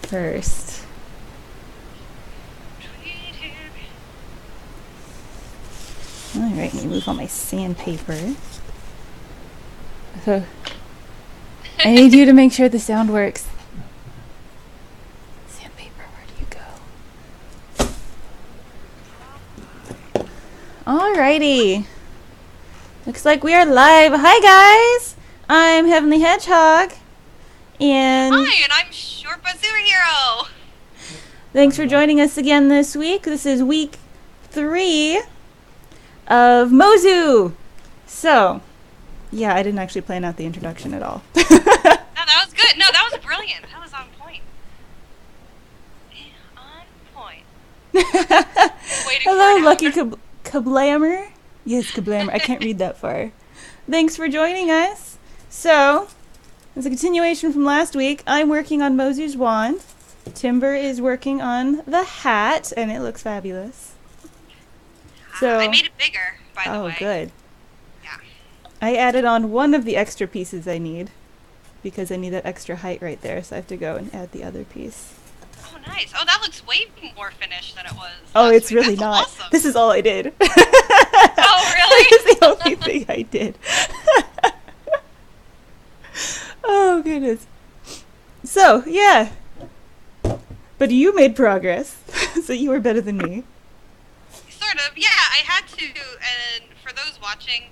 first. Alright, let me move all my sandpaper. So, I need you to make sure the sound works. Sandpaper, where do you go? Alrighty. Looks like we are live. Hi guys! I'm Heavenly Hedgehog. And hi, and I'm Shortba Superhero. Thanks for joining us again this week. This is week 3 of Mozu. So, yeah, I didn't actually plan out the introduction at all. No, that was good. No, that was brilliant. That was on point. On point. Hello, Lucky Kablammer. Yes, Kablammer. I can't read that far. Thanks for joining us. So, as a continuation from last week, I'm working on Mozu's wand. Timber is working on the hat, and it looks fabulous. So I made it bigger, by the way. Oh, good. Yeah. I added on one of the extra pieces I need, because I need that extra height right there, so I have to go and add the other piece. Oh, nice. Oh, that looks way more finished than it was. Oh, it's week. really That's not. Awesome. This is all I did. Oh, really? This is the only thing I did. Oh, goodness. So, yeah. But you made progress, so you were better than me. Sort of. Yeah, I had to, and for those watching,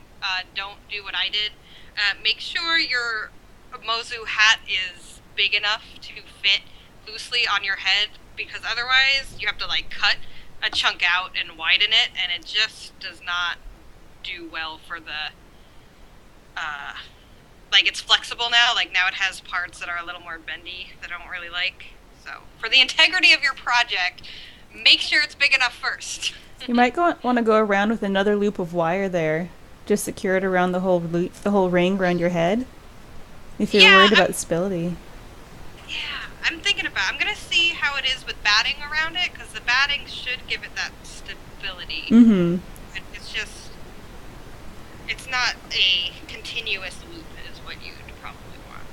don't do what I did. Make sure your Mozu hat is big enough to fit loosely on your head, because otherwise you have to, like, cut a chunk out and widen it, and it just does not do well for the, like, it's flexible now. Like, now it has parts that are a little more bendy that I don't really like. So, for the integrity of your project, make sure it's big enough first. You might want to go around with another loop of wire there. Just secure it around the whole ring around your head. If you're worried about stability. Yeah, I'm thinking about it. I'm going to see how it is with batting around it, because the batting should give it that stability. Mm-hmm. It's just, it's not a continuous loop is what you'd probably want.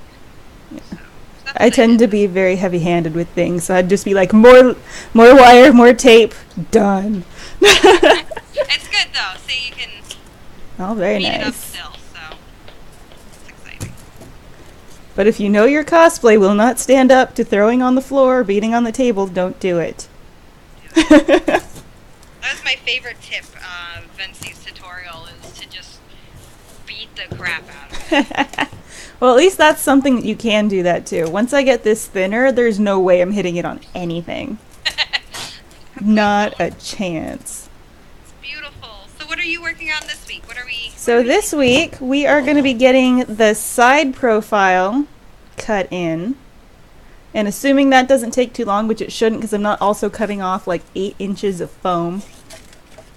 Yeah. So I tend to be very heavy-handed with things, so I'd just be like, more wire, more tape, done. It's good though, so you can very beat it up nice. still, so it's exciting. But if you know your cosplay will not stand up to throwing on the floor or beating on the table, don't do it. That was my favorite tip of Vinci's tutorial, is to just beat the crap out of it. Well, at least that's something that you can do that too. Once I get this thinner, there's no way I'm hitting it on anything. Not a chance. It's beautiful. So what are you working on this week? So this week, we are going to be getting the side profile cut in. And assuming that doesn't take too long, which it shouldn't because I'm not also cutting off like 8 inches of foam,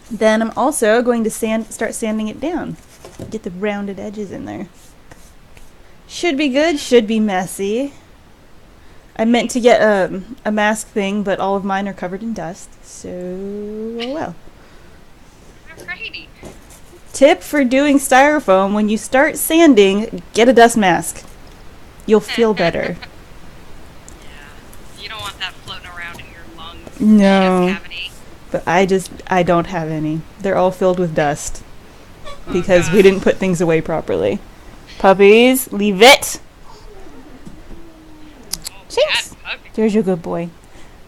then I'm also going to start sanding it down. Get the rounded edges in there. Should be good, should be messy. I meant to get a mask thing, but all of mine are covered in dust, so oh well. Alrighty. Tip for doing styrofoam: when you start sanding, get a dust mask. You'll feel better. Yeah. You don't want that floating around in your lungs. No. Chest cavity. But I don't have any. They're all filled with dust. Because God. we didn't put things away properly. Puppies, leave it! Jinx! There's your good boy.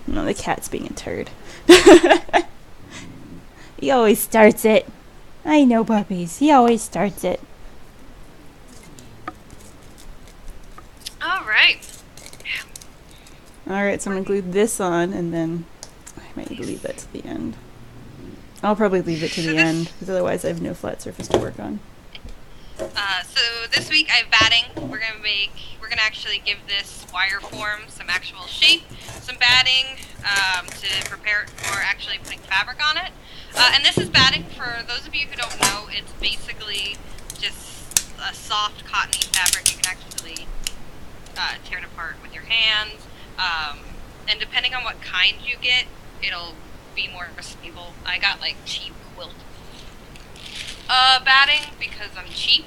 No, the cat's being a turd. He always starts it. I know puppies. He always starts it. Alright. Alright, so I'm going to glue this on, and then I might need to leave that to the end. I'll probably leave it to the end, because otherwise I have no flat surface to work on. So this week I have batting. We're gonna actually give this wire form some actual shape, some batting, to prepare it for actually putting fabric on it. And this is batting. For those of you who don't know, it's basically just a soft cottony fabric you can actually tear it apart with your hands. And depending on what kind you get, it'll be more stable. I got like cheap quilt batting because I'm cheap.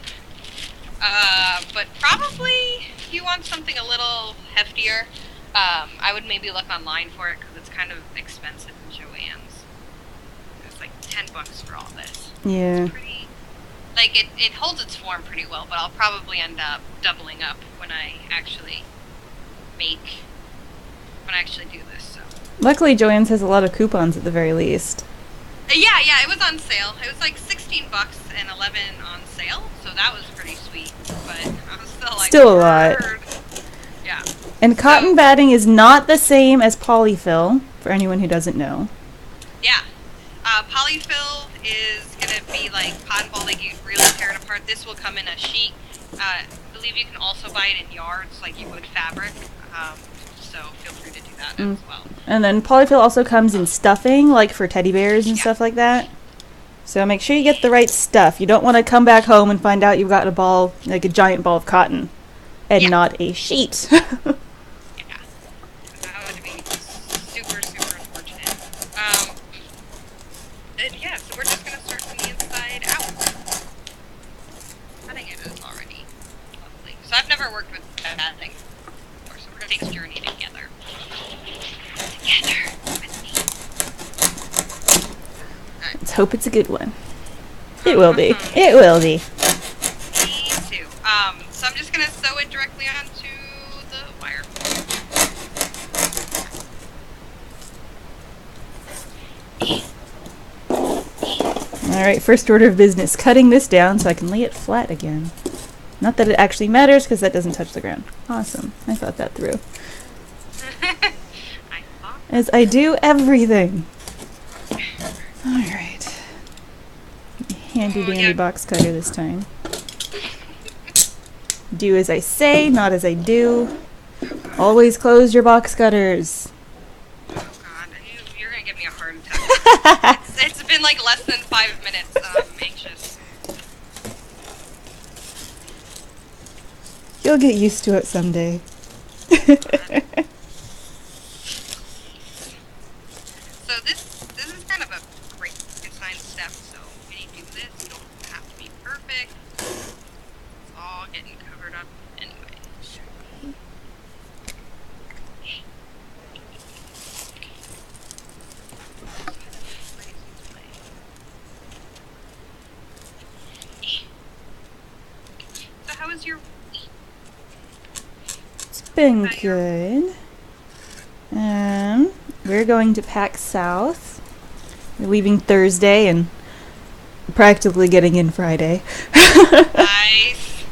But probably if you want something a little heftier, I would maybe look online for it because it's kind of expensive in Joann's. It's like $10 for all this. Yeah. It's pretty, like it holds its form pretty well, but I'll probably end up doubling up when I actually do this. So. Luckily, Joann's has a lot of coupons at the very least. Yeah, it was on sale. It was like $16 and 11 on sale, so that was pretty sweet. But I was still like, still a lot. Yeah. And cotton batting is not the same as polyfill, for anyone who doesn't know. Yeah. Polyfill is going to be like cotton ball, like you really tear it apart. This will come in a sheet. I believe you can also buy it in yards, like you would fabric. So feel free to do that as well. And then polyfill also comes in stuffing, like for teddy bears and stuff like that. So make sure you get the right stuff. You don't want to come back home and find out you've got a ball, like a giant ball of cotton, and not a sheet. That would be super, super unfortunate. And yeah, so we're just going to start from the inside out. I think it is already lovely. So I've never worked with that thing before, so we're going to take this journey together. Together with me. Right. Let's hope it's a good one. It will be. It will be. Me too. So I'm just going to sew it directly onto the wire. Alright, first order of business. Cutting this down so I can lay it flat again. Not that it actually matters, because that doesn't touch the ground. Awesome. I thought that through. As I do everything. Alright. Handy dandy box cutter this time. Do as I say, not as I do. Always close your box cutters. Oh god, you're gonna give me a heart attack. It's been like less than 5 minutes, I'm anxious. You'll get used to it someday. So this is kind of a great design step, so when you do this, you don't have to be perfect. It's all getting covered up anyway. So how was your week? It's been good. We're going to PAX South. We're leaving Thursday and practically getting in Friday. Nice.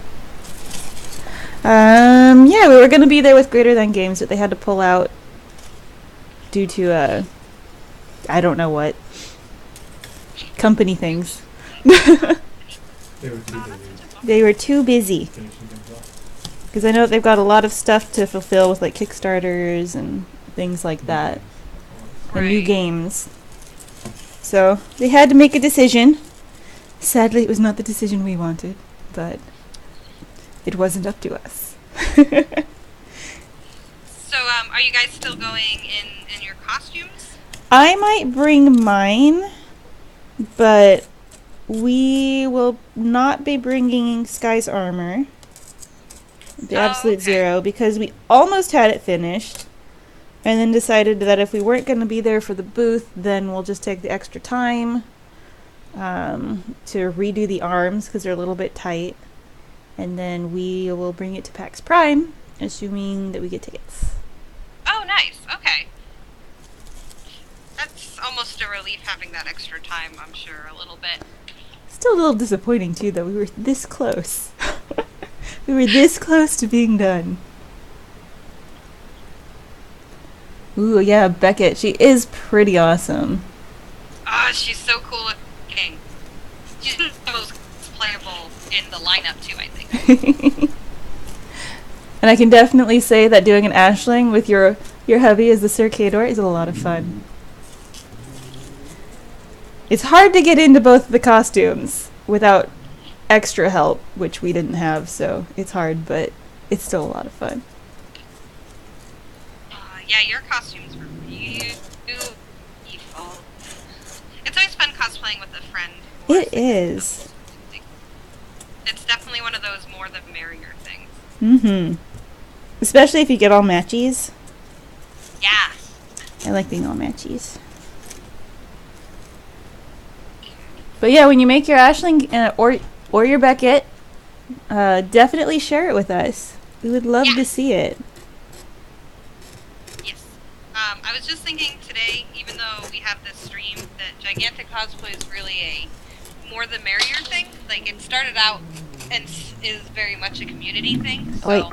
Yeah, we were going to be there with Greater Than Games, but they had to pull out due to, I don't know what. Company things. They were too busy. Because I know they've got a lot of stuff to fulfill with like Kickstarters and things like that. And new games. So they had to make a decision. Sadly, it was not the decision we wanted, but it wasn't up to us. So, are you guys still going in your costumes? I might bring mine, but we will not be bringing Sky's armor. The Absolute Zero, because we almost had it finished, and then decided that if we weren't going to be there for the booth, then we'll just take the extra time to redo the arms, because they're a little bit tight, and then we will bring it to PAX Prime, assuming that we get tickets. Oh, nice. Okay. That's almost a relief having that extra time, I'm sure, a little bit. Still a little disappointing, too, that we were this close. We were this close to being done. Ooh, yeah, Beckett. She is pretty awesome. Ah, she's so cool looking. She's the most playable in the lineup, too, I think. And I can definitely say that doing an Ashling with your hubby as the Circador is a lot of fun. It's hard to get into both the costumes without extra help, which we didn't have, so it's hard, but it's still a lot of fun. Yeah, your costumes were beautiful. It's always fun cosplaying with a friend. It is. It's definitely one of those more the merrier things. Mm-hmm. Especially if you get all matchies. Yeah. I like being all matchies. But yeah, when you make your Ashling or your Beckett, definitely share it with us. We would love to see it. Yes. I was just thinking today, even though we have this stream, that gigantic cosplay is really a more the merrier thing. Like, it started out and is very much a community thing. So. Wait.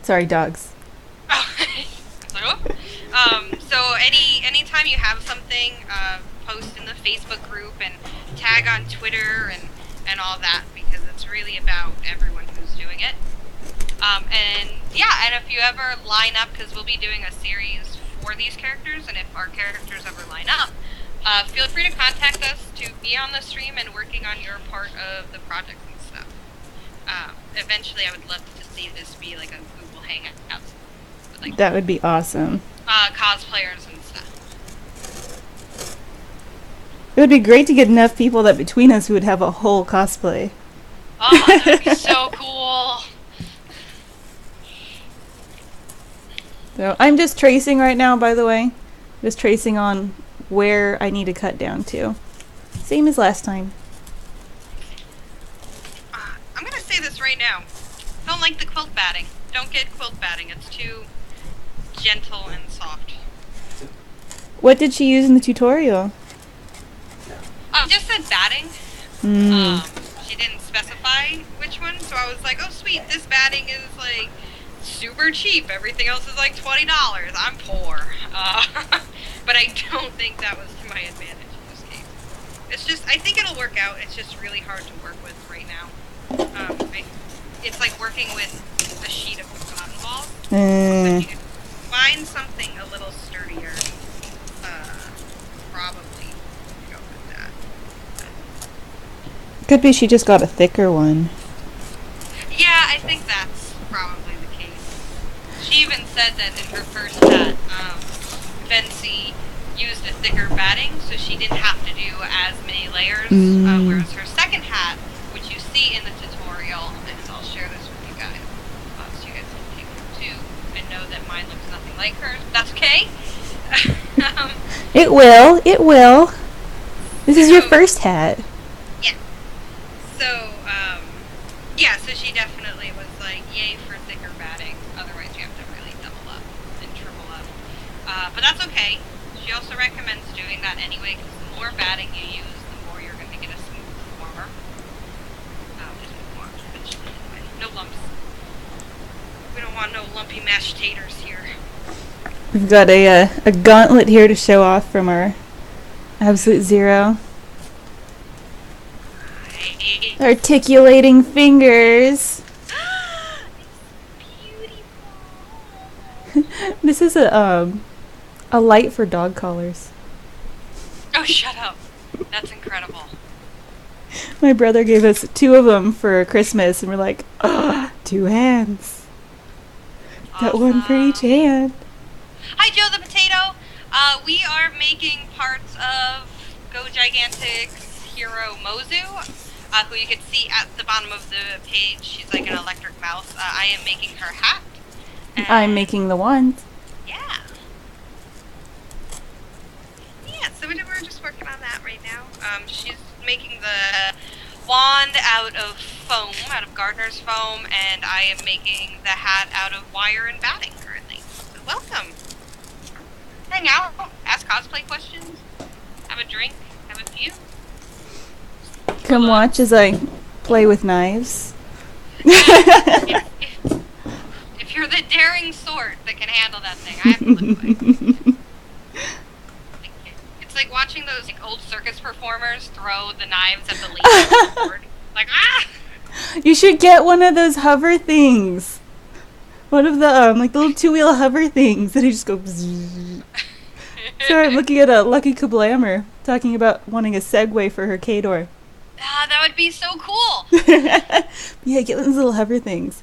Sorry, dogs. So anytime you have something, post in the Facebook group and tag on Twitter and all that, because it's really about everyone who's doing it. And if you ever line up, because we'll be doing a series for these characters, and if our characters ever line up, feel free to contact us to be on the stream and working on your part of the project and stuff. Eventually, I would love to see this be like a Google Hangout. Like, that would be awesome. Cosplayers and stuff. It would be great to get enough people that between us we would have a whole cosplay. Oh, that would be so cool. So I'm just tracing right now, by the way. Just tracing on where I need to cut down to. Same as last time. I'm going to say this right now. Don't like the quilt batting. Don't get quilt batting. It's too gentle and soft. What did she use in the tutorial? Just said batting. She didn't specify which one, so I was like, oh sweet, this batting is like super cheap. Everything else is like $20. I'm poor. But I don't think that was to my advantage in this case. It's just, I think it'll work out. It's just really hard to work with right now. It's like working with a sheet of cotton balls. So if you could find something a little sturdier, probably go with that. Could be she just got a thicker one. Yeah, I think that's probably the case. She even said that in her first hat, Fancy used a thicker batting, so she didn't have to do as many layers, whereas her second hat, which you see in the tutorial, and I'll share this with you guys, so you guys can take it too, and know that mine looks nothing like hers. That's okay. It will. This is your first hat. Yeah. So, so she definitely was like, yay for thicker batting, otherwise you have to really double up and triple up. But that's okay. She also recommends doing that anyway, because the more batting you use, the more you're going to get a smooth former. Just more, eventually, anyway. No lumps. We don't want no lumpy mashed taters here. We've got a gauntlet here to show off from our Absolute Zero. Articulating fingers. This is a light for dog collars. Oh, shut up. That's incredible. My brother gave us 2 of them for Christmas, and we're like, 2 hands. Got one for each hand. Hi, Joe the Potato. We are making parts of Go Gigantic's hero Mozu, who you can see at the bottom of the page. She's like an electric mouse. I am making her hat. I'm making the wand. Yeah. Yeah, so we're just working on that right now. She's making the wand out of foam, out of gardener's foam, and I am making the hat out of wire and batting currently. So welcome. Hang out, ask cosplay questions, have a drink, have a few. Come watch as I play with knives. If you're the daring sort that can handle that thing, I have to look like. It's like watching those old circus performers throw the knives at the lead board. Like, ah! You should get one of those hover things. One of the like the little 2-wheel hover things that you just go. Bzzz. Sorry, I'm looking at a Lucky Kablammer talking about wanting a Segway for her K-Door. Ah, that would be so cool. Yeah, get one of those little hover things.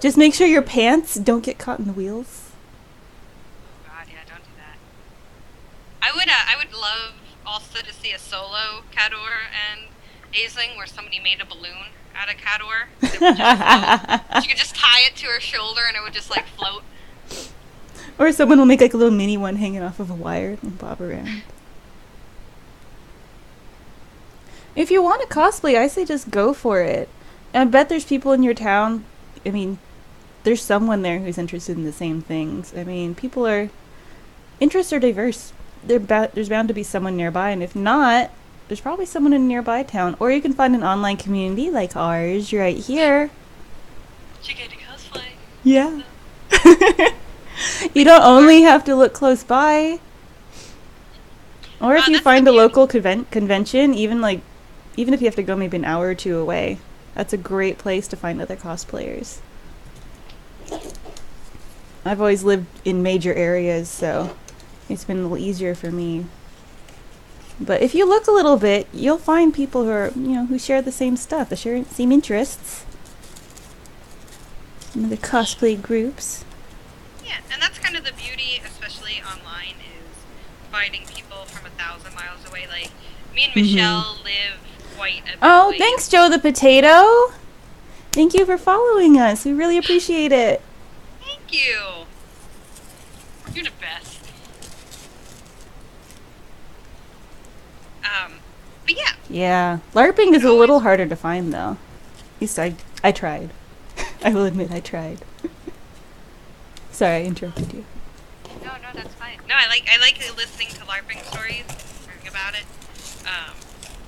Just make sure your pants don't get caught in the wheels. Oh God, yeah, don't do that. I would love also to see a solo Cador and Aisling where somebody made a balloon out of Cador. It would just float. She could just tie it to her shoulder and it would just like float. Or someone will make like a little mini one hanging off of a wire and bob around. If you want to cosplay, I say just go for it. And I bet there's people in your town. I mean, there's someone there who's interested in the same things. I mean, interests are diverse. There's bound to be someone nearby, and if not, there's probably someone in a nearby town. Or you can find an online community like ours right here. You get to cosplay. Yeah. You don't only have to look close by. Or if you find a local convention, even if you have to go maybe an hour or two away, that's a great place to find other cosplayers. I've always lived in major areas, so it's been a little easier for me. But if you look a little bit, you'll find people who are, who share the same stuff, the same interests. Some of the cosplay groups. Yeah, and that's kind of the beauty, especially online, is finding people from 1,000 miles away. Like, me and Michelle live quite a bit away. Thanks, Joe the Potato! Thank you for following us. We really appreciate it. Thank you. You're the best. But yeah. Yeah. LARPing is a little harder to find, though. At least I tried. I will admit I tried. Sorry, I interrupted you. No, that's fine. No, I like listening to LARPing stories, hearing about it.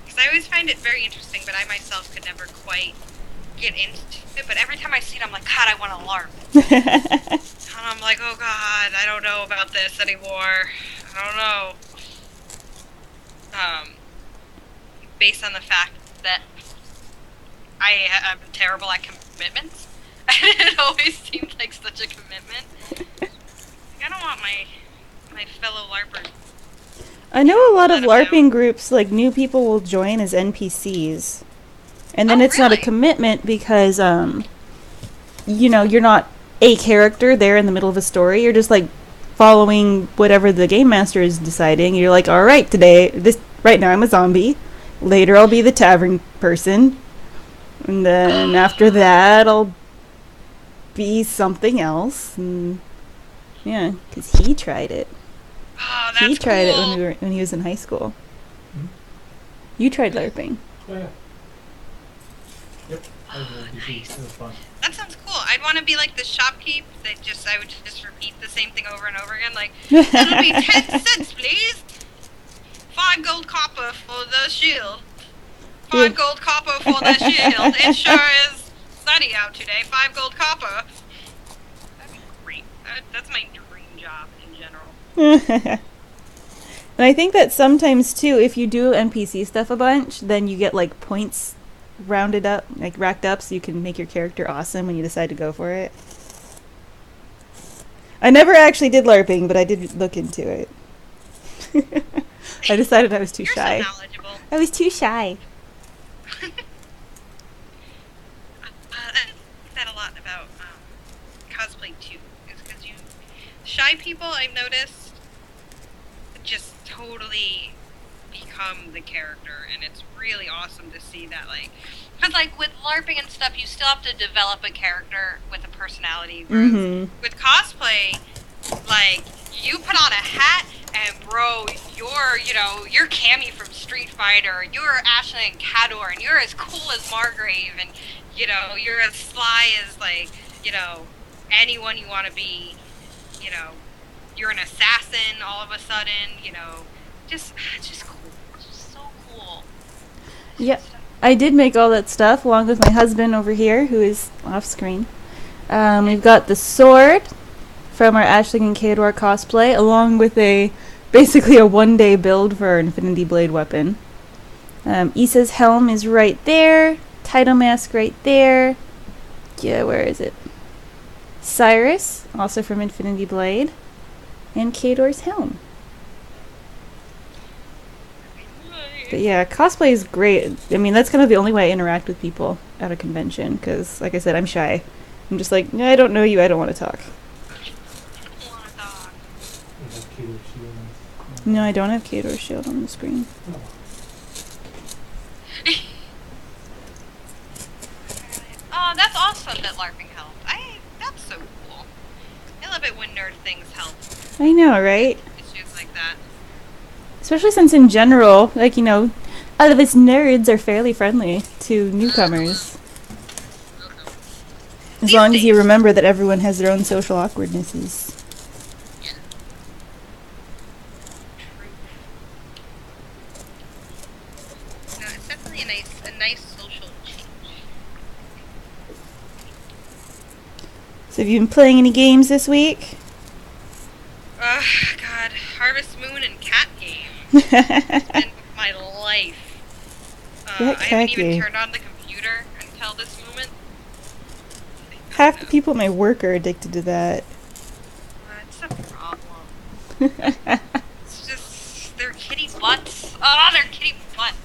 Because I always find it very interesting, but I myself could never quite get into it. But every time I see it, I'm like, God, I want to LARP. And I'm like, oh God, I don't know about this anymore. I don't know. Based on the fact that I'm terrible at commitments. It always seemed like such a commitment. I don't want my fellow LARPers. I know a lot of LARPing groups, like, new people will join as NPCs. And then it's not a commitment because, you're not a character there in the middle of a story. You're just, like, following whatever the game master is deciding. You're like, all right, right now I'm a zombie. Later I'll be the tavern person. And then after that I'll be something else. And yeah, because he tried it. Oh, that's He tried cool. it when he was in high school. Mm-hmm. You tried LARPing. Oh, yeah. Yep. Nice. That sounds cool. I'd want to be like the shopkeep that I would just repeat the same thing over and over again. Like, that'll be 10 cents, please. 5 gold copper for the shield. 5 gold copper for the shield. It sure is sunny out today. 5 gold copper. That'd be great. That's my dream job in general. And I think that sometimes too, if you do NPC stuff a bunch, then you get like points rounded up, like racked up, so you can make your character awesome when you decide to go for it. I never actually did LARPing, but I did look into it. I decided I was too shy. You're so knowledgeable. I was too shy. I think that a lot about cosplay too, is because shy people, I've noticed, just totally become the character, and it's really awesome to see that, like, because like with LARPing and stuff, you still have to develop a character with a personality. Mm-hmm. With cosplay, like, you put on a hat, and bro, you're Cammy from Street Fighter, you're Ashley and Cador, and you're as cool as Margrave, and, you're as sly as, like, anyone you want to be, you're an assassin all of a sudden, just cool. It's just so cool. Yeah, I did make all that stuff along with my husband over here, who is off screen. We've got the sword from our Aisling and Kador cosplay, along with basically a one-day build for our Infinity Blade weapon. Issa's helm is right there. Title mask right there. Yeah, where is it? Cyrus, also from Infinity Blade. And Kador's helm. But yeah, cosplay is great. I mean, that's kind of the only way I interact with people at a convention, because, like I said, I'm shy. I'm just like, I don't know you, I don't want to talk. No, I don't have Kador's shield on the screen. Oh, that's awesome that LARPing helped. That's so cool. I love it when nerd things things help. I know, right? Issues like that. Especially since in general, like, you know, all of us nerds are fairly friendly to newcomers. As These long as you days. remember that everyone has their own social awkwardnesses. Yeah. No, it's definitely a nice social change. So have you been playing any games this week? Ugh, God, Harvest Moon and cat game. And my life. That I haven't cat even game. turned on the computer until this moment. Half the people at my work are addicted to that. That's a problem. It's just their kitty butts. Oh, their kitty butts.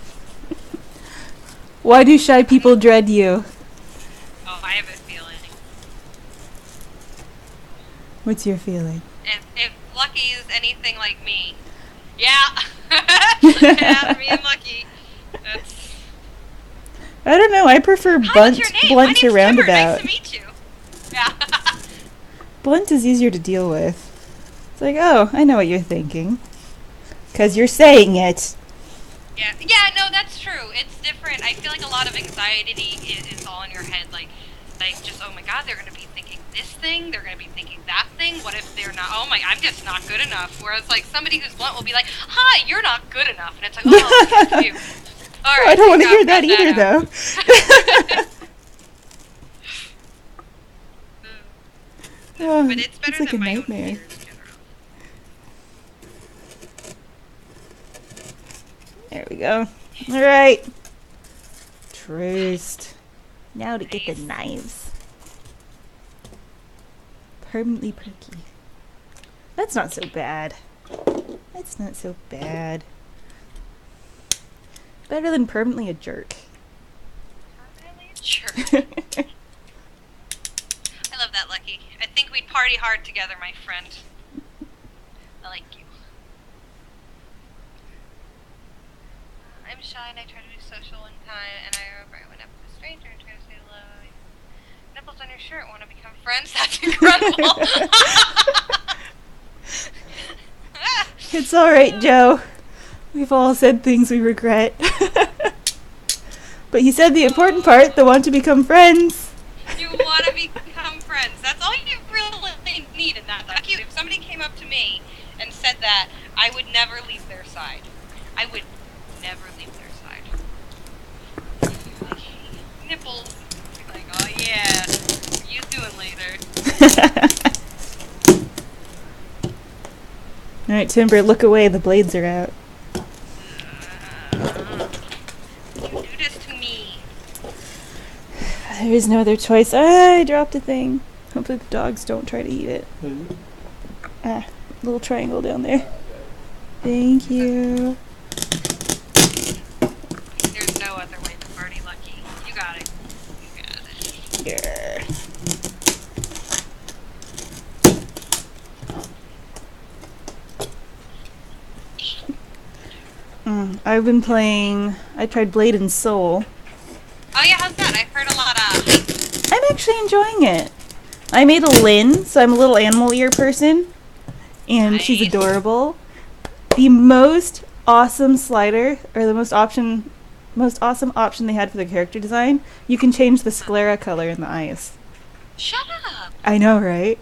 Why do shy people dread you? Oh, I have a feeling. What's your feeling? If Lucky is anything like me, yeah, yeah, me and Lucky. That's. I don't know. I prefer Hi, blunt, what's your name? blunt My to name's roundabout. Timber. Nice to meet you. Yeah. Blunt is easier to deal with. It's like, oh, I know what you're thinking. 'Cause you're saying it. Yeah, no, that's true. It's different. I feel like a lot of anxiety is all in your head. Like just, oh my God, they're going to be thinking this thing. They're going to be thinking that thing. What if they're not? Oh my, I'm just not good enough. Whereas, like, somebody who's blunt will be like, hi, you're not good enough. And it's like, oh, thank you. All right, I don't want to got hear that either, out. though. Oh, But it's better like than a my nightmare. own fears, generally. There we go. All right. Traced. Now to get the knives. Permanently perky. That's not so bad. That's not so bad. Better than permanently a jerk. Sure. I love that, Lucky. I think we'd party hard together, my friend. I like you. I'm shy and I try to be social one time, and I remember I went up to a stranger and tried to say hello. Nipples on your shirt, want to become friends? That's incredible. It's alright, Joe. We've all said things we regret. But you said the important part, the want to become friends. You want to become friends. That's all you really need in that. Like, if somebody came up to me and said that, I would never leave their side. I would never leave their side. Like, hey, nipples. Like, oh yeah, what you doing later? Alright, Timber, look away. The blades are out. You do this to me. There is no other choice. I dropped a thing. Hopefully the dogs don't try to eat it. Ah, little triangle down there. Thank you. There's no other way to party, Lucky. You got it. You got it. Yeah. I've been playing. I tried Blade and Soul. Oh yeah, how's that? I've heard a lot of. I'm actually enjoying it. I made a Lynn, so I'm a little animal ear person, and she's Nice. adorable. The most awesome slider, or the most awesome option they had for the character design, you can change the sclera color in the eyes. Shut up. I know, right?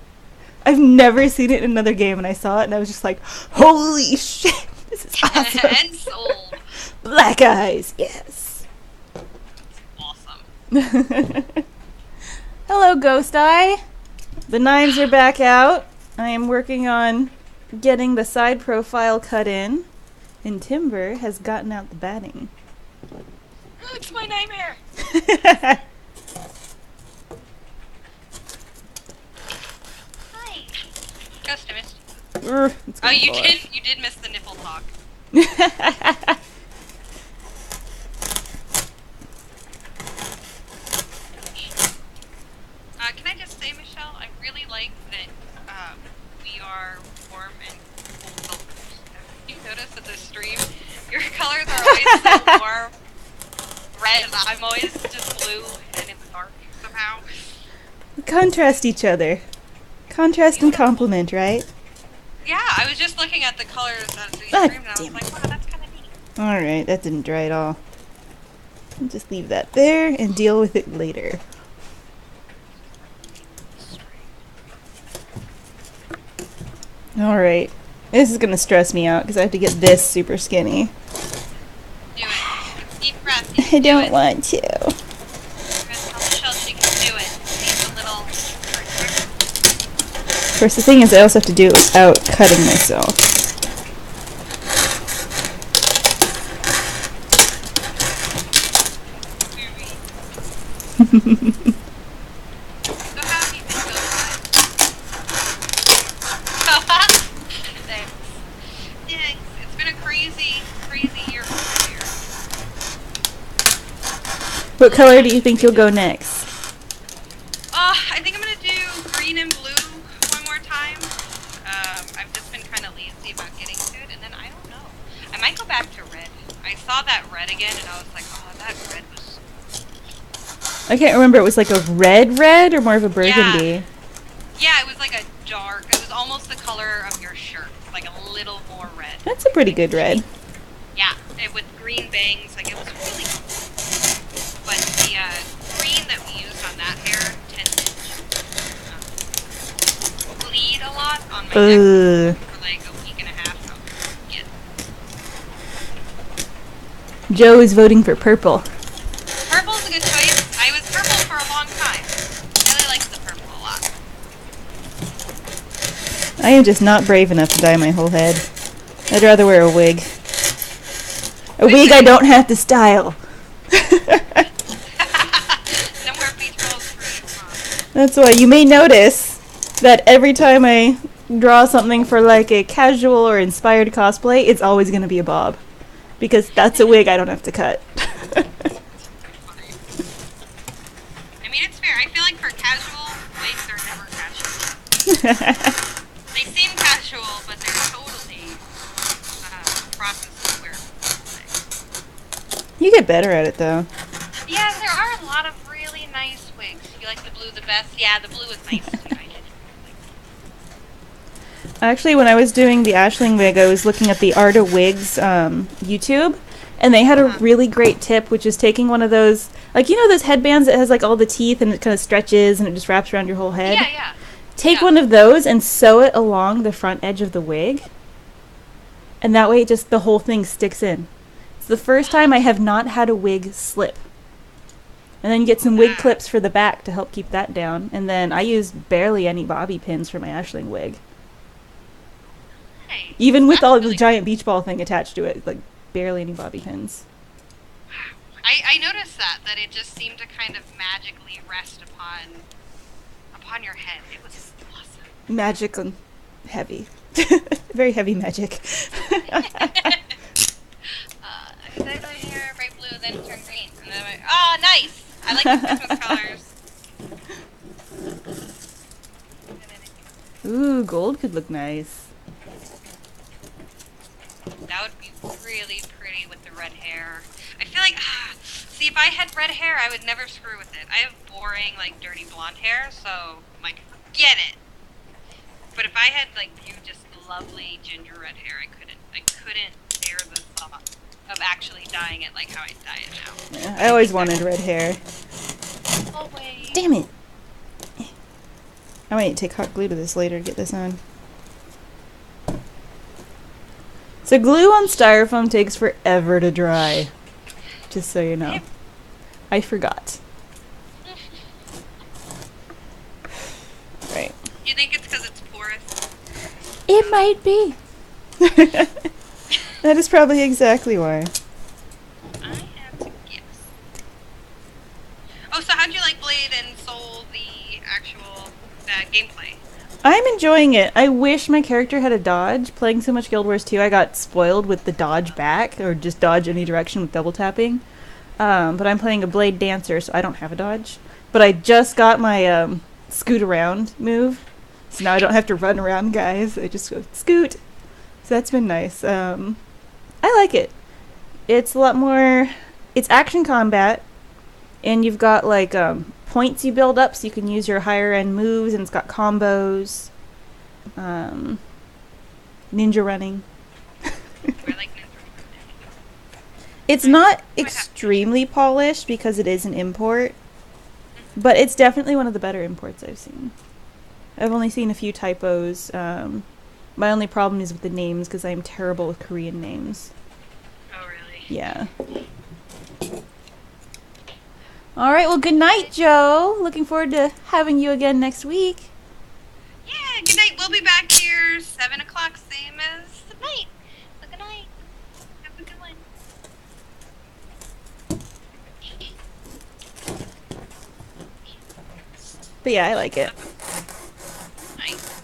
I've never seen it in another game, and I saw it, and I was just like, holy shit, this is awesome. And sold. Black eyes, yes. Awesome. Hello, Ghost Eye. The knives are back out. I am working on getting the side profile cut in, and Timber has gotten out the batting. It's my nightmare. Hi. Ghost, I missed you. It's Oh, gonna you fall off. did. You did miss the nipple talk. Can I just say, Michelle, I really like that we are warm and cool colors. You notice that the stream, your colors are always so warm, red. I'm always just blue and in the dark somehow. We contrast each other. Contrast and complement, right? Yeah, I was just looking at the colors of the Ah, stream and I was damn like, it. wow, that's kind of neat. Alright, that didn't dry at all. I'll just leave that there and deal with it later. Alright. This is gonna stress me out because I have to get this super skinny. Do it. Deep breath. You I can do don't it. want to. You're gonna tell Michelle she can do it. She's a little. Of course, the thing is, I also have to do it without cutting myself. So how have you been going? Thanks. Yeah, it's been a crazy, crazy year for here. What color do you think you'll go next? I think I'm gonna do green and blue one more time. I've just been kind of lazy about getting to it, and then I don't know. I might go back to red. I saw that red again, and I was like, oh, that red was. I can't remember. It was like a red or more of a burgundy. Yeah, it was like a dark. It was almost the color of your shirt, like a little more red. That's a pretty good red. Yeah, it with green bangs, like it was really cool. But the green that we used on that hair tended to bleed a lot on my neck for like a week and a half. I was like, yeah. Joe is voting for purple. Purple's a good choice. I was purple for a long time. I really liked the purple a lot. I am just not brave enough to dye my whole head. I'd rather wear a wig. A wig I don't have to style. No more beach balls for you, Mom. That's why you may notice that every time I draw something for like a casual or inspired cosplay, it's always going to be a bob. Because that's a wig I don't have to cut. I mean, it's fair. I feel like for casual, wigs are never casual. They seem casual, but they're totally processed to wear. You get better at it though. Yeah, there are a lot of really nice wigs. You like the blue the best? Yeah, the blue is nice. I did. Actually, when I was doing the Ashling wig, I was looking at the Art of Wigs YouTube, and they had a really great tip, which is taking one of those, like, you know those headbands that has like all the teeth and it kind of stretches and it just wraps around your whole head? Yeah, yeah. Take Yeah. one of those and sew it along the front edge of the wig, and that way it just, the whole thing sticks in. It's the first time I have not had a wig slip. And then you get some wig clips for the back to help keep that down, and then I use barely any bobby pins for my Ashling wig. Nice. Even with That's all really the giant beach ball thing attached to it, like barely any bobby pins. I noticed that it just seemed to kind of magically rest upon your head. It was awesome. Magic and heavy. Very heavy magic. Did I go here bright blue, then turn green, and then I went, oh, nice! I like the Christmas colors. Ooh, gold could look nice. That would be really pretty with the red hair. I feel like, see, if I had red hair, I would never screw with it. I have boring, like, dirty blonde hair, so I'm like, forget it. But if I had, like, you just lovely ginger red hair, I couldn't bear the thought of actually dyeing it like how I dye it now. Yeah, I always wanted red hair. Always. Damn it! I might take hot glue to this later to get this on. So glue on styrofoam takes forever to dry. Just so you know. I forgot. Right. You think it's because it's porous? It might be. That is probably exactly why. I have to guess. Oh, so how'd you like Blade and Soul, the actual gameplay? I'm enjoying it. I wish my character had a dodge. Playing so much Guild Wars 2, I got spoiled with the dodge back, or just dodge any direction with double tapping. But I'm playing a Blade Dancer, so I don't have a dodge. But I just got my scoot around move, so now I don't have to run around guys. I just go scoot. So that's been nice. I like it. It's a lot more... It's action combat, and you've got like points you build up so you can use your higher end moves, and it's got combos. Ninja running. I like Ninja. It's not extremely polished because it is an import, but it's definitely one of the better imports I've seen. I've only seen a few typos. My only problem is with the names because I'm terrible with Korean names. Oh, really? Yeah. Alright, well, good night, Joe. Looking forward to having you again next week. Yeah, good night. We'll be back here 7 o'clock, same as tonight. So good night. Have a good one. But yeah, I like it. Nice.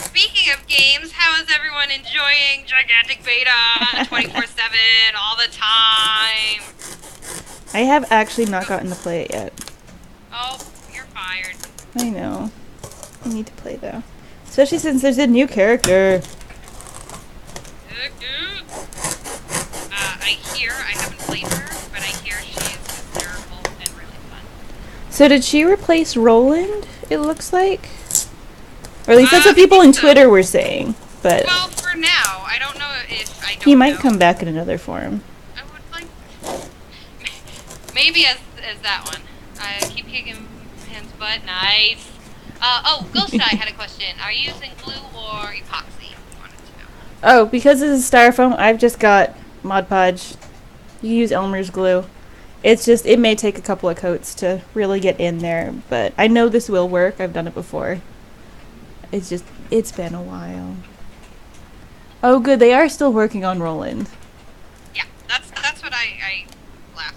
Speaking of games, how is everyone enjoying Gigantic Beta 24/7 all the time? I have actually not gotten to play it yet. Oh, you're fired. I know. I need to play though. Especially since there's a new character. I haven't played her, but I hear she is hysterical and really fun. So did she replace Roland, it looks like? Or at least that's what I people think in so. Twitter were saying. But Well, for now, I don't know if I don't he might know. come back in another form. I would like maybe as that one. I keep kicking his butt. Nice. Ghost Eye had a question. Are you using glue or epoxy? Wanted to know. Oh, because this is styrofoam, I've just got Mod Podge. You use Elmer's glue. It's just, it may take a couple of coats to really get in there, but I know this will work. I've done it before. It's just, it's been a while. Oh, good. They are still working on Roland. Yeah, that's what I last.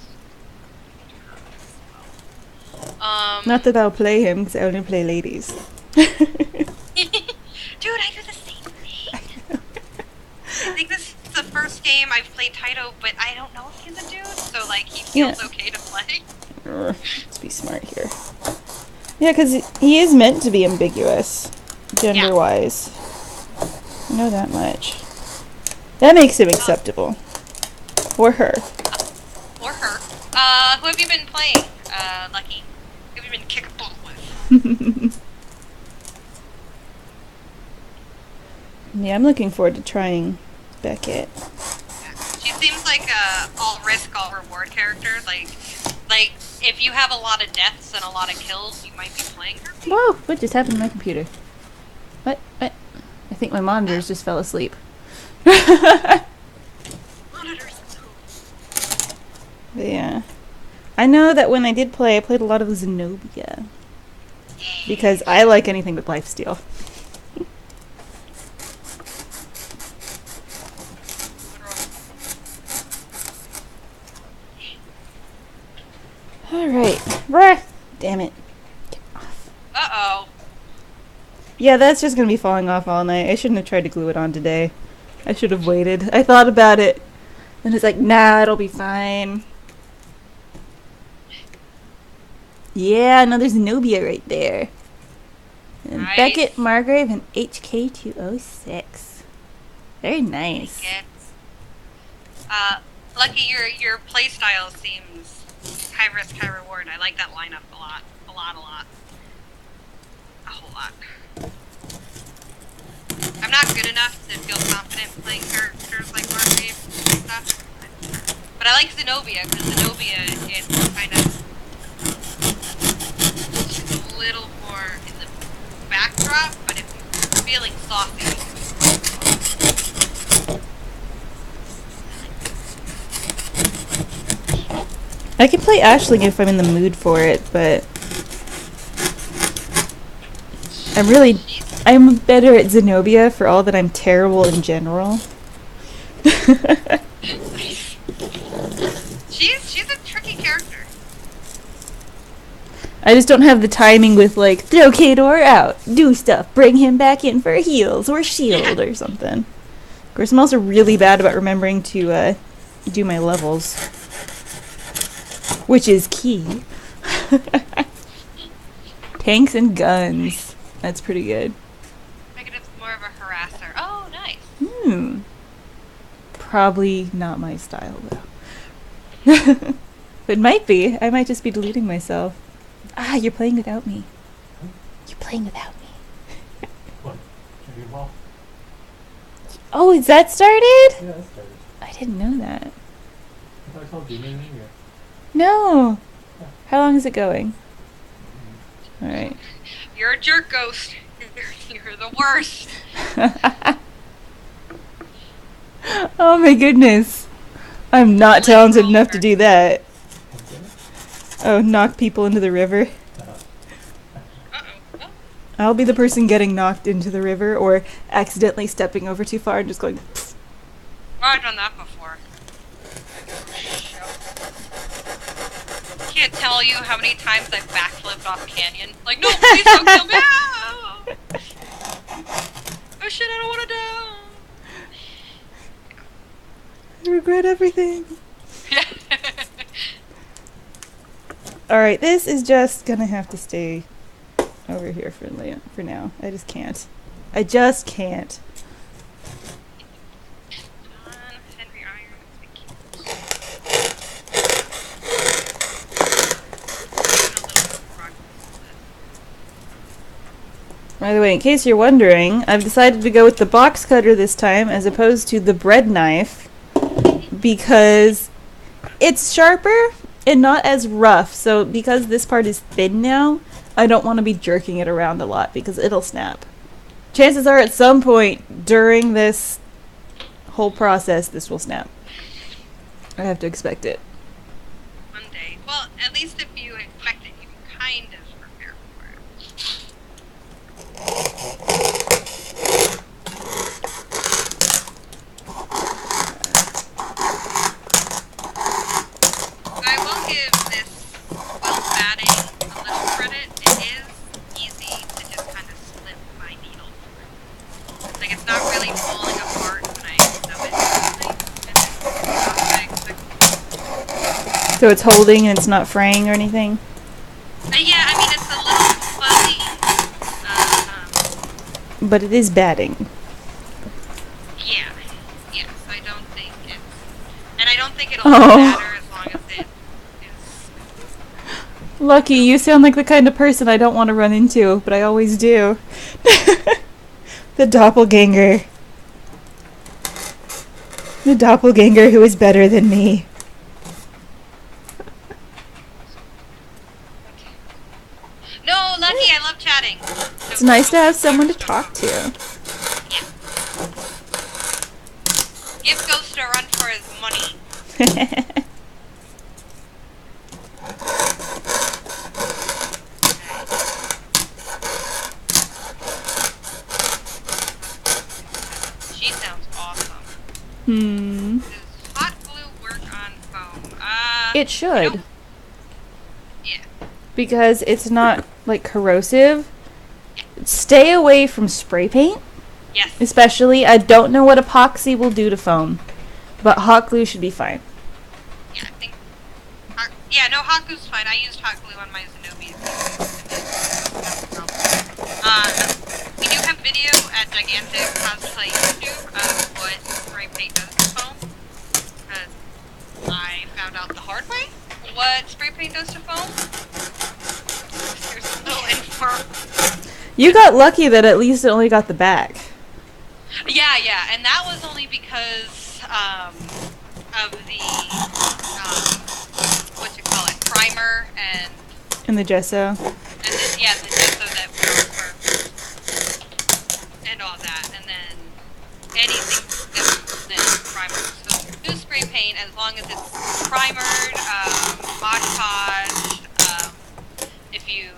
Not that I'll play him, because I only play ladies. Dude, I do the same thing. I think this is the first game I've played Taito, but I don't know if he's a dude, so like he feels okay to play. Let's be smart here. Yeah, because he is meant to be ambiguous, gender-wise. I know that much. That makes him acceptable. Or her. Or her. Who have you been playing, Lucky? Who have you been kicking ball with? Yeah, I'm looking forward to trying Beckett. She seems like a all risk, all reward character. Like if you have a lot of deaths and a lot of kills, you might be playing her. Whoa! What just happened to my computer? What? I think my monitors just fell asleep. Monitors. But yeah. I know that when I did play, I played a lot of Zenobia. Because I like anything with lifesteal. Alright. Bruh! Damn it. Get off. Uh-oh. Yeah, that's just gonna be falling off all night. I shouldn't have tried to glue it on today. I should have waited. I thought about it. And it's like, nah, it'll be fine. Yeah, another Zenobia right there. And Nice. Beckett, Margrave, and HK206. Very nice. Like it. Lucky, your playstyle seems high risk, high reward. I like that lineup a lot. A lot. A whole lot. I'm not good enough to feel confident playing characters like Margrave and stuff. But I like Zenobia, because Zenobia is kind of she's a little more in the backdrop, but if you're feeling saucy. I can play Aisling if I'm in the mood for it, but I'm better at Zenobia for all that I'm terrible in general. She's a tricky character. I just don't have the timing with, like, throw Kador out, do stuff, bring him back in for heals or shield or something. Of course, I'm also really bad about remembering to do my levels, which is key. Tanks and guns. That's pretty good. Negative's more of a harasser. Oh, nice. Probably not my style, though. It might be. I might just be deluding myself. Ah, you're playing without me. You're playing without me. What? Should we walk? Oh, is that started? Yeah, that's started. I didn't know that. I thought I told you, maybe here. No. How long is it going? Alright. You're a jerk, Ghost. You're the worst. Oh my goodness. I'm not talented enough to do that. Okay. Oh, knock people into the river. Uh-oh. Oh. I'll be the person getting knocked into the river or accidentally stepping over too far and just going pfft. Oh, I've done that before. Can't tell you how many times I've backflipped off a canyon. Like, no, please don't kill me! Ah! Oh shit, I don't want to die! I regret everything. Yeah. Alright, this is just gonna have to stay over here for now. I just can't. I just can't. Henry Iron. By the way, in case you're wondering, I've decided to go with the box cutter this time as opposed to the bread knife because it's sharper and not as rough. So because this part is thin now, I don't want to be jerking it around a lot because it'll snap. Chances are at some point during this whole process, this will snap. I have to expect it. One day. Well, at least if you expect it, you can kind of prepare for it. I will give this quilt batting a little credit. It is easy to just kind of slip my needle through. Like, it's not really falling apart when I sew it. So it's holding and it's not fraying or anything? Yeah, I mean, it's a little fuzzy. But it is batting. Yeah. Yes, I don't think it's... And I don't think it'll Oh. matter as long as it is... Lucky, you sound like the kind of person I don't want to run into, but I always do. The doppelganger. The doppelganger who is better than me. No, Lucky, I love chatting. It's nice to have someone to talk to. Yeah. Give Ghost a run for his money. She sounds awesome. Does hot glue work on foam? It should. Nope. Yeah. Because it's not, like, corrosive. Stay away from spray paint. Yes. Especially, I don't know what epoxy will do to foam. But hot glue should be fine. Yeah, I think... yeah, no, hot glue's fine. I used hot glue on my Zenobia. We do have video at Gigantic Cosplay YouTube of what spray paint does to foam. Because I found out the hard way what spray paint does to foam. There's no info. You got lucky that at least it only got the back. Yeah, and that was only because of the what you call it, primer and And the gesso. then yeah, the gesso that went over and all that, and then anything different than primer. So do spray paint as long as it's primered, Mod Podge. If you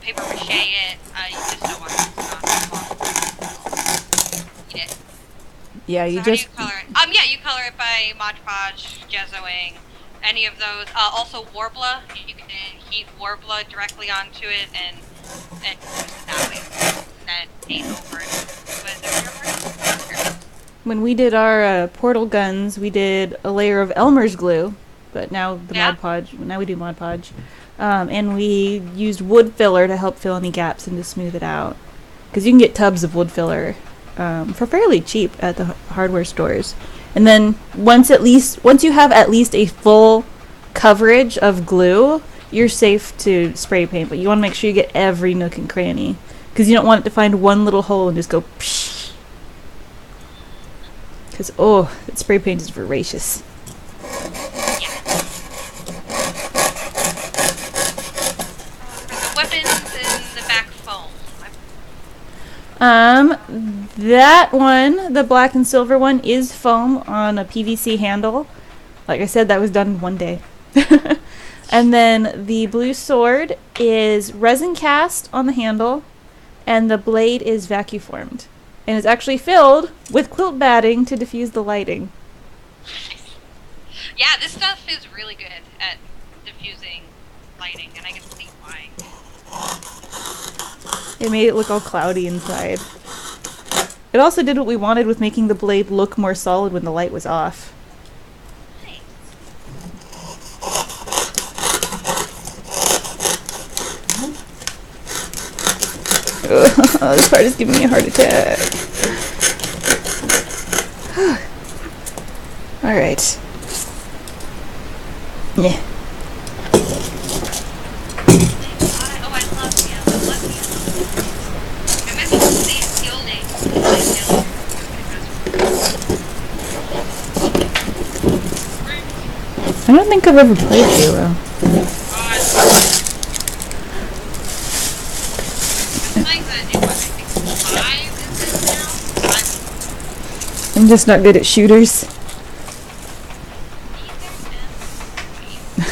paper mache it, you just don't want it to eat it. Yeah, you So how just... do you color it? Yeah, you color it by Mod Podge, gessoing, any of those. Also Warbler, you can heat Warbler directly onto it and use it that way. Then paint over it with your When we did our portal guns, we did a layer of Elmer's glue, but now the Yeah. Mod Podge. Now we do Mod Podge, and we used wood filler to help fill any gaps and to smooth it out. Because you can get tubs of wood filler for fairly cheap at the hardware stores. And then once you have at least a full coverage of glue, you're safe to spray paint, but you want to make sure you get every nook and cranny, because you don't want it to find one little hole and just go psh. Because, oh, that spray paint is voracious. Weapons in the back foam. That one, the black and silver one, is foam on a PVC handle. Like I said, that was done in one day. And then the blue sword is resin cast on the handle, and the blade is vacuum formed. And it's actually filled with quilt batting to diffuse the lighting. Yeah, this stuff is really good at diffusing lighting, and I can see why. It made it look all cloudy inside. It also did what we wanted with making the blade look more solid when the light was off. Nice. Oh, this part is giving me a heart attack. Alright. Yeah. Oh, I love yellow. Love yellow. I miss the old days. I don't think I've ever played Halo. I'm just not good at shooters.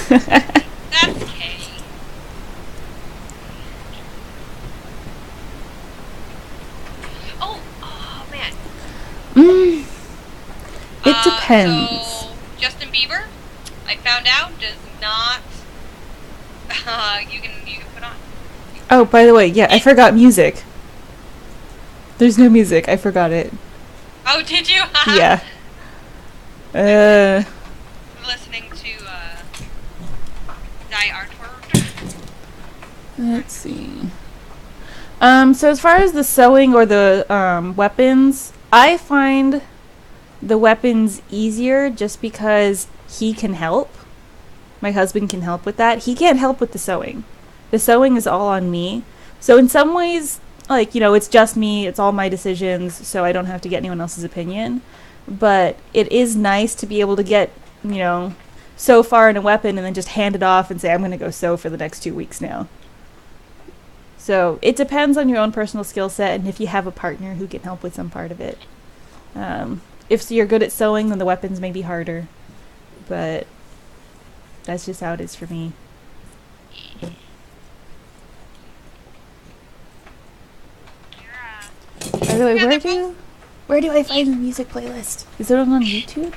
That's okay. Oh man. It depends. So Justin Bieber, I found out, does not. You can put on. Oh, by the way, yeah, I forgot music. There's no music. I forgot it. Oh, did you? Yeah. I'm listening to Die Artwork. Let's see. So as far as the sewing or the weapons, I find the weapons easier just because he can help. My husband can help with that. He can't help with the sewing. The sewing is all on me. So in some ways, like, you know, it's just me, it's all my decisions, so I don't have to get anyone else's opinion. But it is nice to be able to get, you know, sew far in a weapon and then just hand it off and say, I'm going to go sew for the next 2 weeks now. So it depends on your own personal skill set and if you have a partner who can help with some part of it. If you're good at sewing, then the weapons may be harder. But that's just how it is for me. By the way, where do I find the music playlist? Is it on YouTube?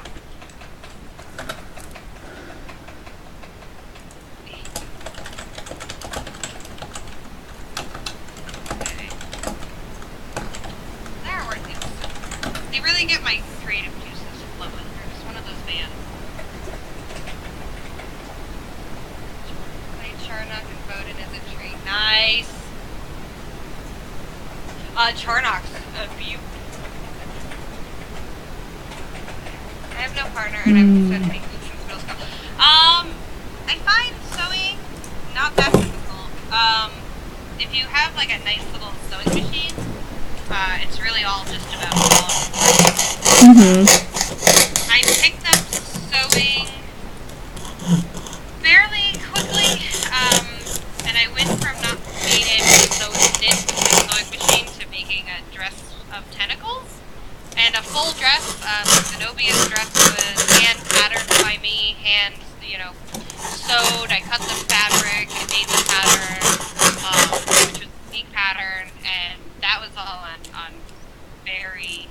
They really get my creative juices flowing. They're just one of those bands. Played Charnock and Bowden as a tree. Nice. Charnock's a beaut. I have no partner and I'm just studying some middle school. I find sewing not that difficult. If you have like a nice little sewing machine, it's really all just about I picked up sewing fairly quickly, and I went from not being able to sew knit with a sewing machine to making a dress of tentacles. And a full dress, Zenobia's dress was hand patterned by me, hand, sewed. I cut the fabric, I made the pattern, which was a unique pattern, and that was all on very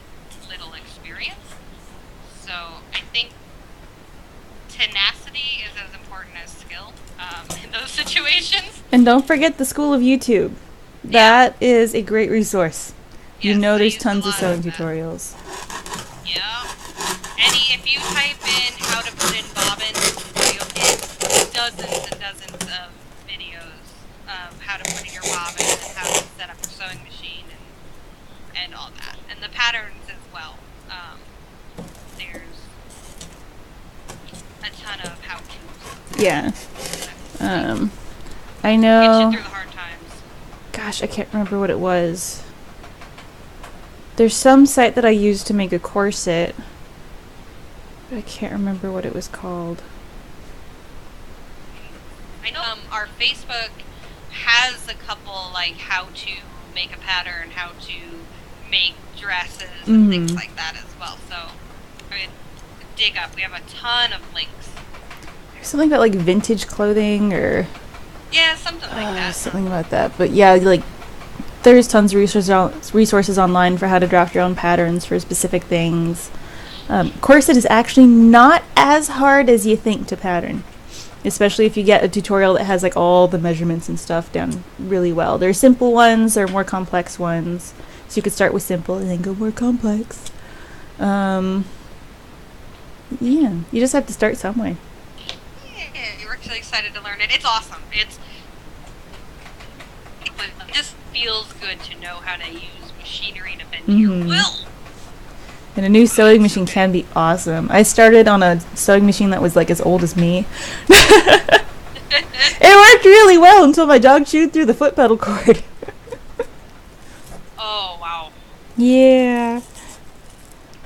little experience. So I think tenacity is as important as skill in those situations. And don't forget the School of YouTube. That is a great resource. Yes, you know there's I use tons a of lot sewing of that. tutorials. Yeah. If you type in how to put in bobbins, you'll get dozens and dozens of videos of how to put in your bobbins and how to set up your sewing machine and all that. And the patterns as well. There's a ton of how-tos. Yeah. I Get you know. through the hard times. Gosh, I can't remember what it was. There's some site that I used to make a corset. But I can't remember what it was called. I know our Facebook has a couple like how to make a pattern, how to make dresses and things like that as well. So I mean, dig up. We have a ton of links. There's something about like vintage clothing or Yeah, something like that. something about that. But yeah, like there's tons of resources online for how to draft your own patterns for specific things. Corset is actually not as hard as you think to pattern, especially if you get a tutorial that has like all the measurements and stuff down really well. There are simple ones, there are more complex ones, so you could start with simple and then go more complex. Yeah, you just have to start somewhere. Yeah, we're actually excited to learn it. It's awesome. It just feels good to know how to use machinery to bend your will. And a new sewing machine can be awesome. I started on a sewing machine that was like as old as me. It worked really well until my dog chewed through the foot pedal cord. Oh, wow. Yeah.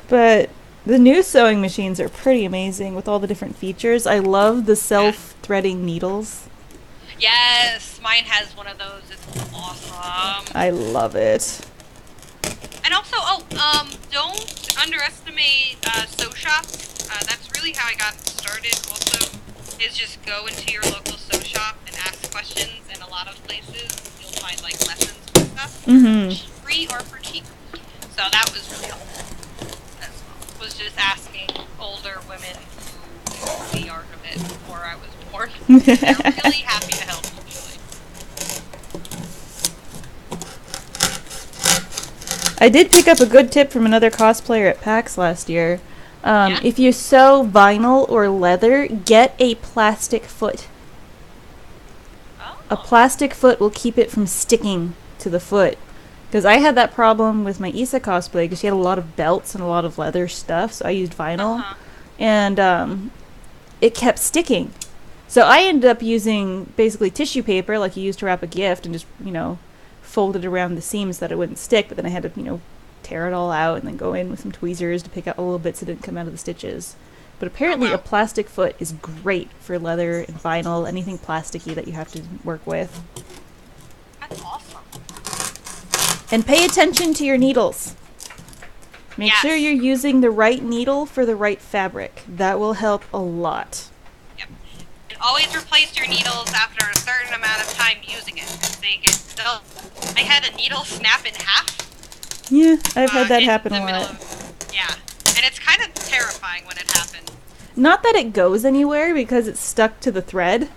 But the new sewing machines are pretty amazing with all the different features. I love the self-threading needles. Yes, mine has one of those. It's awesome. I love it. And also, don't underestimate sew shops. That's really how I got started also, is just go into your local sew shop and ask questions. In a lot of places, you'll find, like, lessons and stuff. Free or for cheap. So that was really helpful as well. Was just asking older women who knew the art of it before I was born. They're really happy to help, usually. I did pick up a good tip from another cosplayer at PAX last year. If you sew vinyl or leather, get a plastic foot. Oh. A plastic foot will keep it from sticking to the foot. Because I had that problem with my Issa cosplay because she had a lot of belts and a lot of leather stuff, so I used vinyl. And it kept sticking. So I ended up using basically tissue paper like you use to wrap a gift and just, fold it around the seams so that it wouldn't stick, but then I had to, tear it all out and then go in with some tweezers to pick out a little bits that didn't come out of the stitches. But apparently a plastic foot is great for leather and vinyl, anything plasticky that you have to work with. That's awesome. And pay attention to your needles. Make sure you're using the right needle for the right fabric. That will help a lot. Yep. And always replace your needles after a certain amount of time using it. I had a needle snap in half. Yeah, I've had that happen a lot. And it's kind of terrifying when it happens. Not that it goes anywhere because it's stuck to the thread,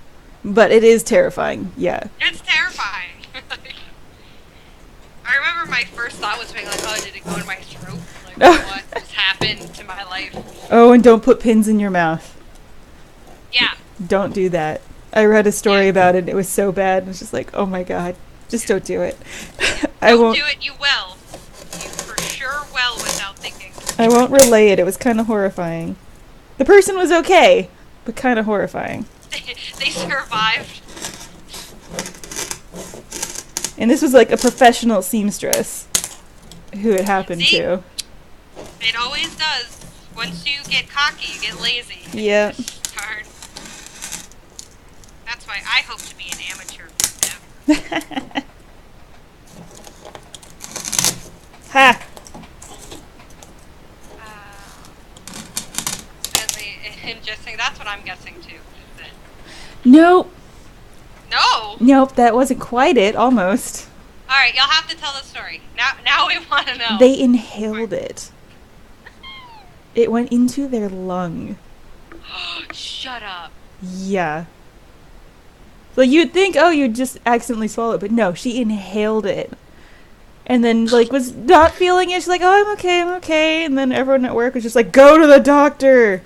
but it is terrifying, yeah. It's terrifying. I remember my first thought was being like, oh, did it go in my throat? Like, what just happened to my life? Oh, and don't put pins in your mouth. Yeah. Don't do that. I read a story about it. It was so bad. It's just like, oh my god. Just don't do it. I won't do it, you will. You for sure will without thinking. I won't relay it. It was kind of horrifying. The person was okay, but kind of horrifying. They survived. And this was like a professional seamstress who it happened to. It always does. Once you get cocky, you get lazy. Yeah. It's hard. That's why I hope to be an amateur. Ha! Interesting. That's what I'm guessing too. Is it? Nope. No. Nope, that wasn't quite it. Almost. All right, you'll have to tell the story. Now we want to know. They inhaled it. It went into their lung. Shut up. Yeah. So you'd think, oh, you'd just accidentally swallow it, but no, she inhaled it. And then, like, was not feeling it. She's like, oh, I'm okay. And then everyone at work was just like, go to the doctor.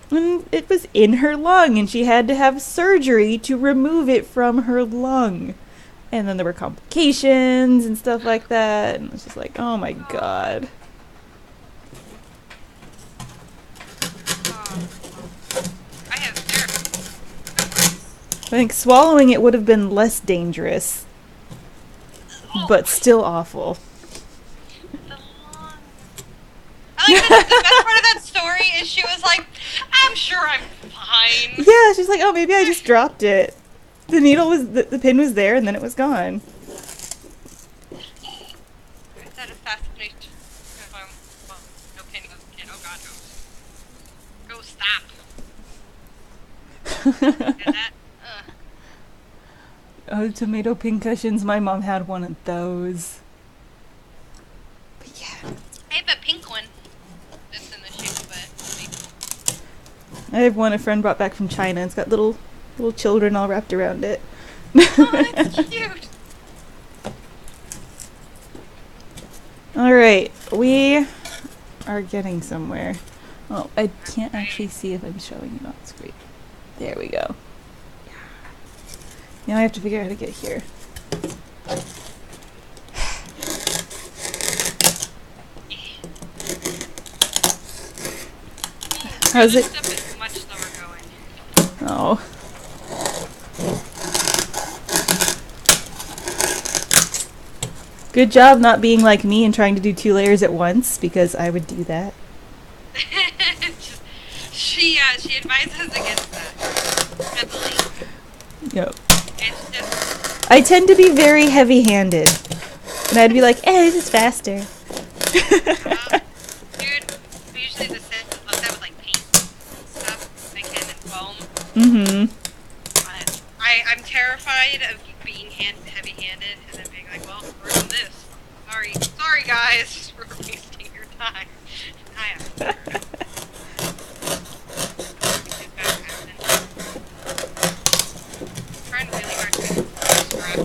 And it was in her lung, and she had to have surgery to remove it from her lung. And then there were complications and stuff like that. And it was just like, oh my god. think swallowing it would have been less dangerous, Oh, but still awful. the lung. I like that the best part of that story is she was like, I'm sure I'm fine. Yeah, she's like, oh, maybe I just dropped it. The needle was, the pin was there, and then it was gone. That is fascinating. Well, no pin goes in. Oh god, go. Go stop. Did that? Oh, tomato pincushions. My mom had one of those. But yeah. I have a pink one. That's in the shape of I have one a friend brought back from China. It's got little children all wrapped around it. Oh, that's cute. Alright, we are getting somewhere. Oh, I can't actually see if I'm showing it on screen. There we go. Now I have to figure out how to get here. How's This it? stuff is much slower going. Oh. Good job not being like me and trying to do 2 layers at once, because I would do that. she advises against that heavily. Yep. It's just I tend to be very heavy-handed. And I'd be like, this is faster. dude. Usually the set looks that with like paint stuff, like and foam. Mm-hmm. I'm terrified of being heavy-handed and then being like, well, we're on this. Sorry guys, for wasting your time. I am. Trying really hard to scrap.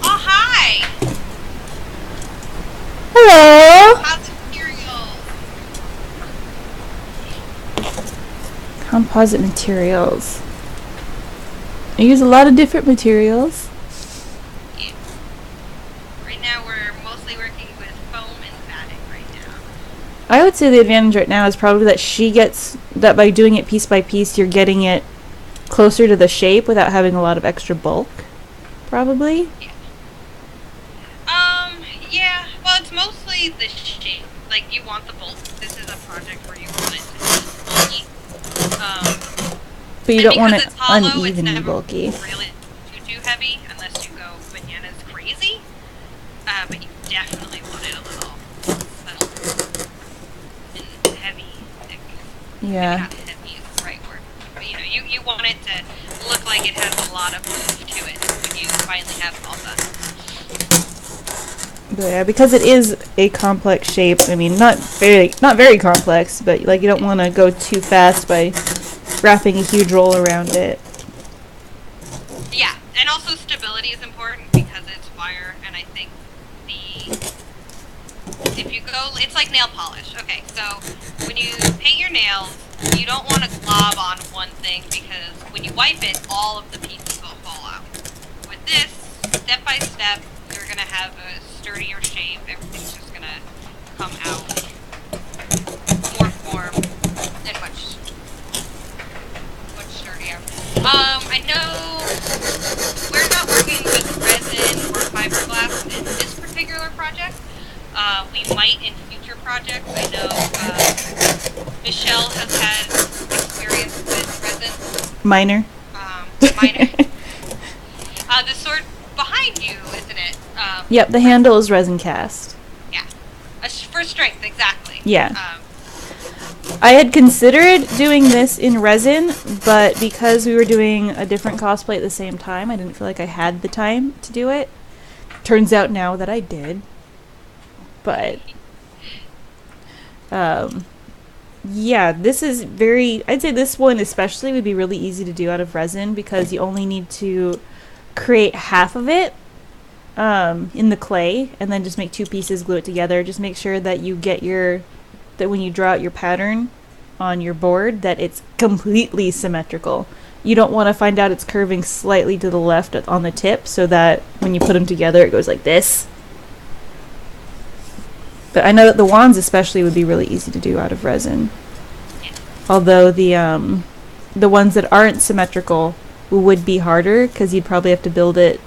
Oh, hi! Hello! How's material? Composite materials. I use a lot of different materials. Yeah. Right now we're mostly working with foam and batting right now. I would say the advantage right now is probably that she gets that by doing it piece by piece, you're getting it closer to the shape without having a lot of extra bulk. Probably. Yeah. Well, it's mostly the shape. Like, you want the bulk. This is a project where you want it to be bulky. But you And don't want because it it's hollow, it's unevenly never bulky. really too heavy unless you go bananas crazy. But you definitely want it a little settled and heavy, thick. Maybe Yeah. not heavy is the right word. But you want it to look like it has a lot of oomph to it when you finally have it all done. But yeah, because it is a complex shape. I mean, not very complex, but like you don't want to go too fast by wrapping a huge roll around it. Yeah, and also stability is important because it's wire, and I think if you go, it's like nail polish. Okay, so when you paint your nails, you don't want to glob on one thing because when you wipe it, all of the pieces will fall out. With this, step by step, you're gonna have a sturdier shape. Everything's just gonna come out more form and much sturdier. I know we're not working with resin or fiberglass in this particular project. We might in future projects. I know Michelle has had experience with resin. Minor. Minor. The sword behind you, isn't it? Yep, the handle is resin cast. Yeah. For strength, exactly. Yeah. I had considered doing this in resin, but because we were doing a different cosplay at the same time, I didn't feel like I had the time to do it. Turns out now that I did. But, yeah, this is I'd say this one especially would be really easy to do out of resin because you only need to create half of it in the clay and then just make 2 pieces, glue it together. Just make sure that you get that when you draw out your pattern on your board that it's completely symmetrical you don't want to find out it's curving slightly to the left on the tip, so that when you put them together, it goes like this. But I know that the wands especially would be really easy to do out of resin. Although the ones that aren't symmetrical would be harder, because you'd probably have to build it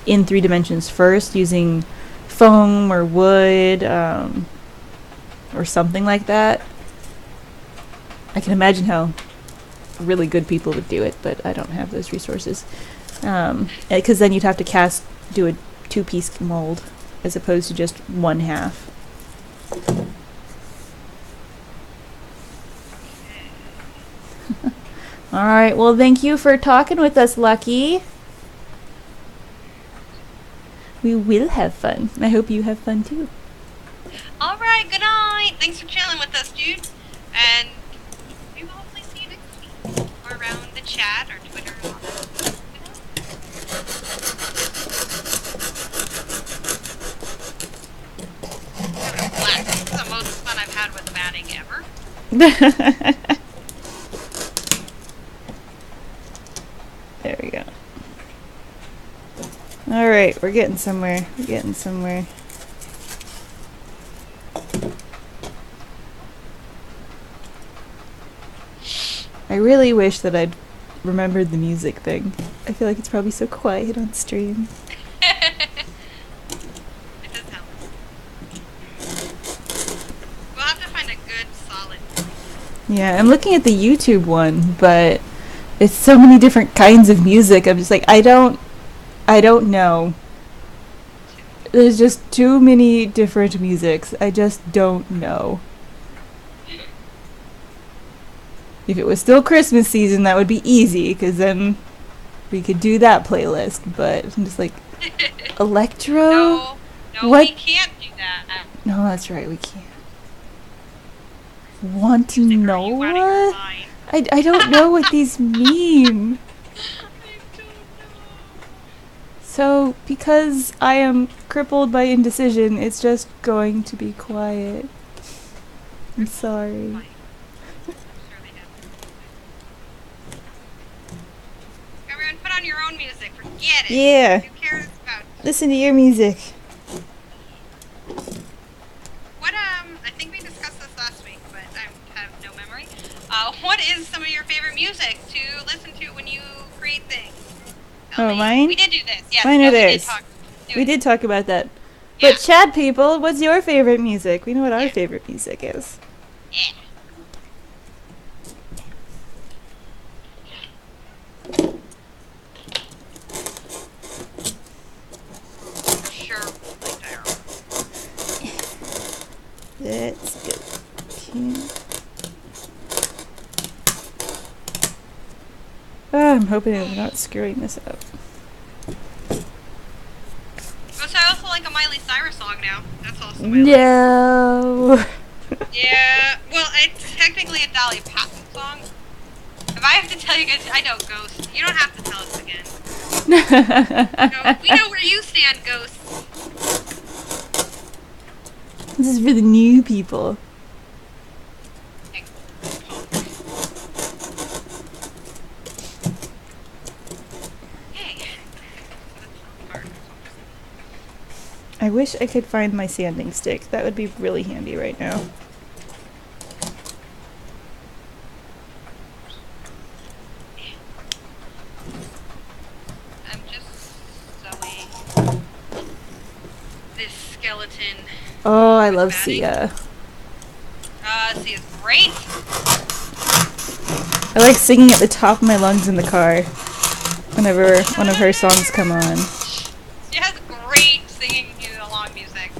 in 3 dimensions first using foam or wood or something like that. I can imagine how really good people would do it, but I don't have those resources. Because then you'd have to do a 2-piece mold as opposed to just 1/2. Alright, well, thank you for talking with us, Lucky. We will have fun. I hope you have fun too. Alright, good night. Thanks for chilling with us, dude. And we will hopefully see you next week. Or around the chat or Twitter or all that. I'm having a blast. This is the most fun I've had with batting ever. There we go. Alright, we're getting somewhere. We're getting somewhere. I really wish that I'd remembered the music thing. I feel like it's probably so quiet on stream. It does help. We'll have to find a good, solid. Yeah, I'm looking at the YouTube one, but it's so many different kinds of music. I'm just like, I don't know. There's just too many different musics. I just don't know. If it was still Christmas season, that would be easy, because then we could do that playlist. But I'm just like, electro? No, What? we can't do that. No, that's right, we can't. Want to Music, know are you out of your what? mind? I don't know what these mean. I don't know. So, because I am crippled by indecision, it's just going to be quiet. I'm sorry. Fine. Sure they have. Everyone, put on your own music. Forget it. Yeah. Who cares about Listen to your music. what? I think we discussed this last week, but I have no memory. What is some of your favorite music to listen to when you create things? Oh, mine? We did do this. Yes. Mine or no, theirs? We did talk about that. Yeah. But Chad people, what's your favorite music? We know what our favorite music is. Yeah. Sure. Like that. Let's go. Okay. Oh, I'm hoping I'm not screwing this up. Oh, so I also like a Miley Cyrus song now. That's also my No. Yeah, well, it's technically a Dolly Parton song. If I have to tell you guys, I know Ghost. You don't have to tell us again. No, we know where you stand, Ghost. This is for the new people. Hey. I wish I could find my sanding stick. That would be really handy right now. I'm just sewing this skeleton. Oh, I love batting. Sia. Sia's great. I like singing at the top of my lungs in the car whenever one of her songs come on. She has great singing along music.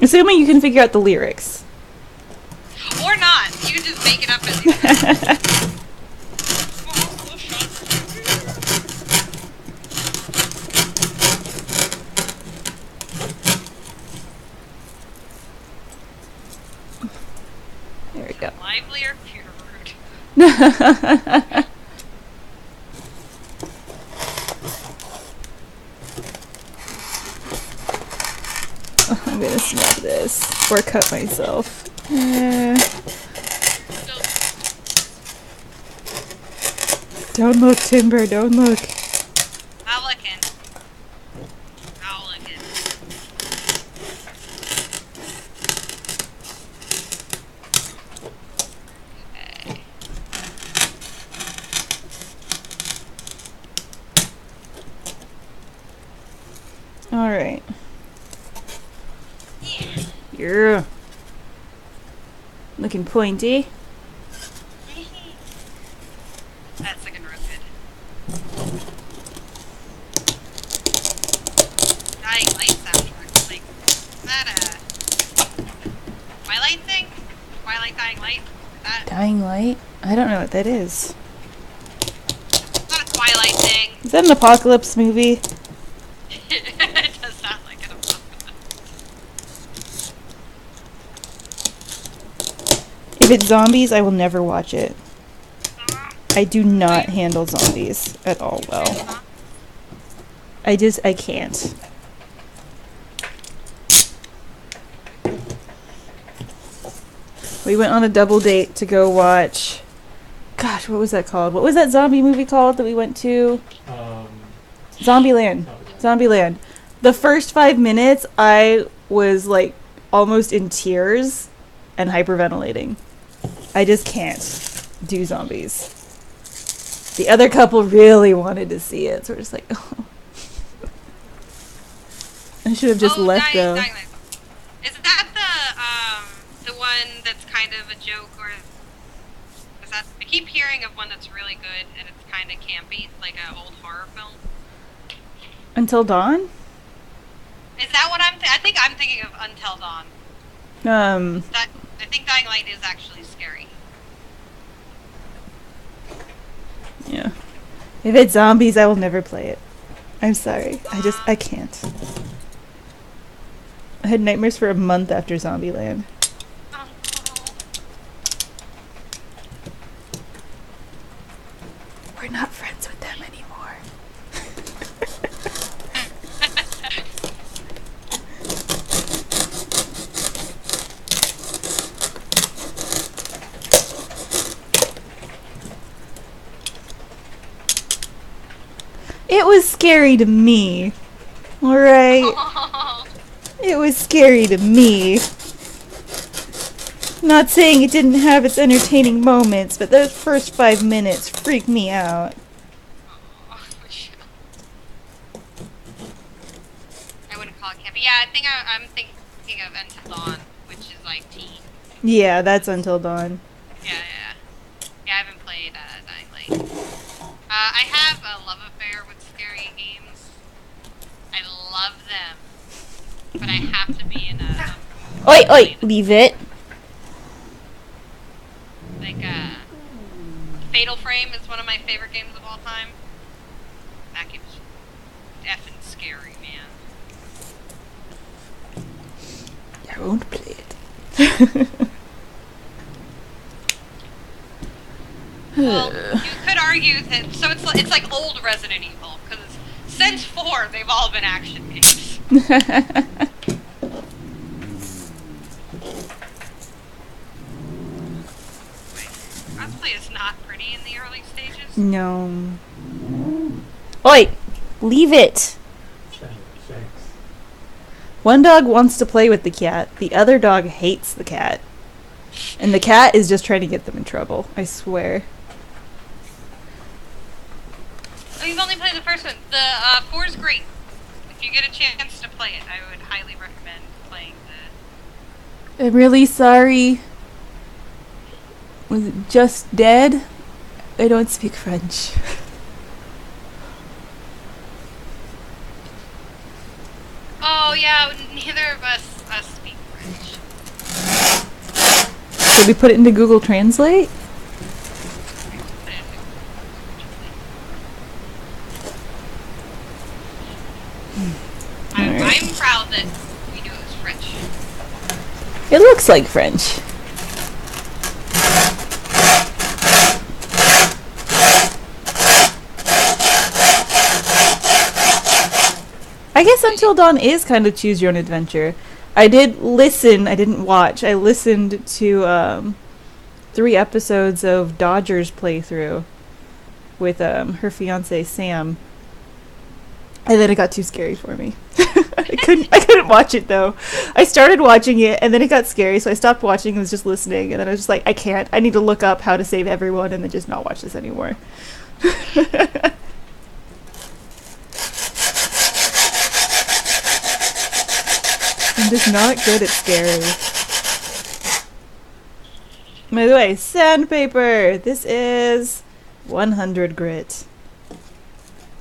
Assuming you can figure out the lyrics. Or not. You can just make it up as you go. There we go. Lively or pure rude. I'm gonna snap this or cut myself. Don't look, Timber, don't look. Not looking. Not looking. Okay. Alright. Yeah. Yeah. Looking pointy. That's looking real good. Dying Light soundtrack. Like, is that a Twilight thing? Twilight Dying Light? Is that Dying Light? I don't know what that is. not a Twilight thing? Is that an apocalypse movie? It does sound like an apocalypse. If it's zombies, I will never watch it. I do not handle zombies at all well. I can't. We went on a double date to go watch... Gosh, what was that called? What was that zombie movie called that we went to? Zombieland. Zombieland. The first 5 minutes, I was like almost in tears and hyperventilating. I just can't do zombies. The other couple really wanted to see it, so we're just like, oh. I should have just left though. Dying Light. Is that the one that's kind of a joke, or is that? I keep hearing of one that's really good and it's kind of campy. It's like an old horror film. Until Dawn? Is that what I think I'm thinking of Until Dawn. I think Dying Light is actually scary. Yeah. If it's zombies, I will never play it. I'm sorry. I can't. I had nightmares for a month after Zombieland. Oh, We're not friends with them anymore. It was scary to me. Alright? oh. It was scary to me. Not saying it didn't have its entertaining moments, but those first 5 minutes freaked me out. I wouldn't call it campy. Yeah, I think I'm thinking of Until Dawn, which is like teen. Yeah, that's Until Dawn. Yeah. Yeah, I haven't played Dying Light. I have a love affair with scary games. I love them, but I have to be in a Oi, leave it. like Fatal Frame is one of my favorite games of all time. That game's effing scary, man. I won't play it. Well, you could argue that it's like old Resident Evil because since 4 they've all been action games. Cosplay is not pretty in the early stages. No. Oi, leave it. One dog wants to play with the cat. The other dog hates the cat. And the cat is just trying to get them in trouble. I swear. Oh, you've only played the first one. The 4 is great. If you get a chance to play it, I would highly recommend playing the... I'm really sorry. Was it just dead? I don't speak French. Oh yeah, neither of us speak French. Did we put it into Google Translate? I'm proud that we knew it was French. It looks like French. I guess Until Dawn is kind of choose your own adventure. I did listen, I didn't watch, I listened to 3 episodes of Dodger's playthrough. with her fiance Sam. And then it got too scary for me. I couldn't watch it though. I started watching it and then it got scary, so I stopped watching and was just listening, and then I was just like, I can't. I need to look up how to save everyone and then just not watch this anymore. I'm just not good at scary. By the way, sandpaper! This is 100 grit.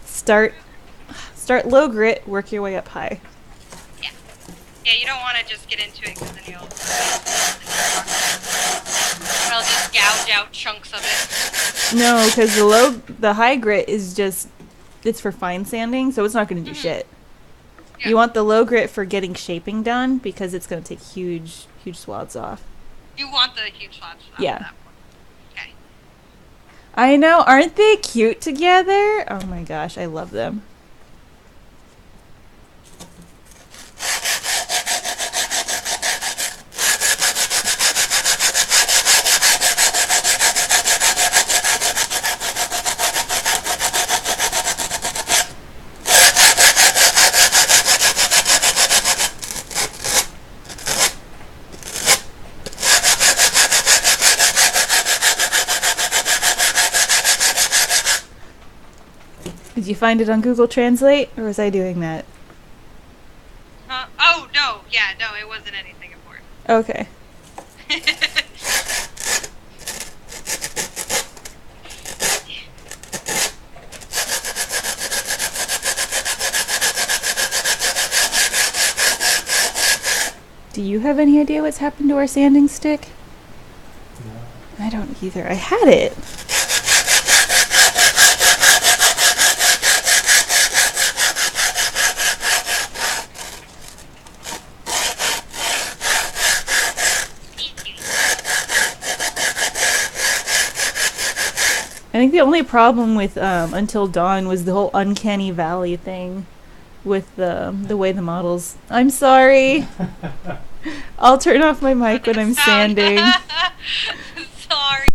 Start low grit, work your way up high. Yeah. Yeah, you don't want to just get into it because then you'll just gouge out chunks of it. No, because the high grit is just, it's for fine sanding, so it's not going to do shit. Yeah. You want the low grit for getting shaping done because it's going to take huge swaths off. You want the huge swaths off. Yeah. At that point. Okay. I know, aren't they cute together? Oh my gosh, I love them. Did you find it on Google Translate, or was I doing that? Oh, no. Yeah, no, it wasn't anything important. Okay. Do you have any idea what's happened to our sanding stick? No. I don't either. I had it. I think the only problem with Until Dawn was the whole Uncanny Valley thing with the way the models... I'm sorry. I'll turn off my mic when I'm sanding. Sorry.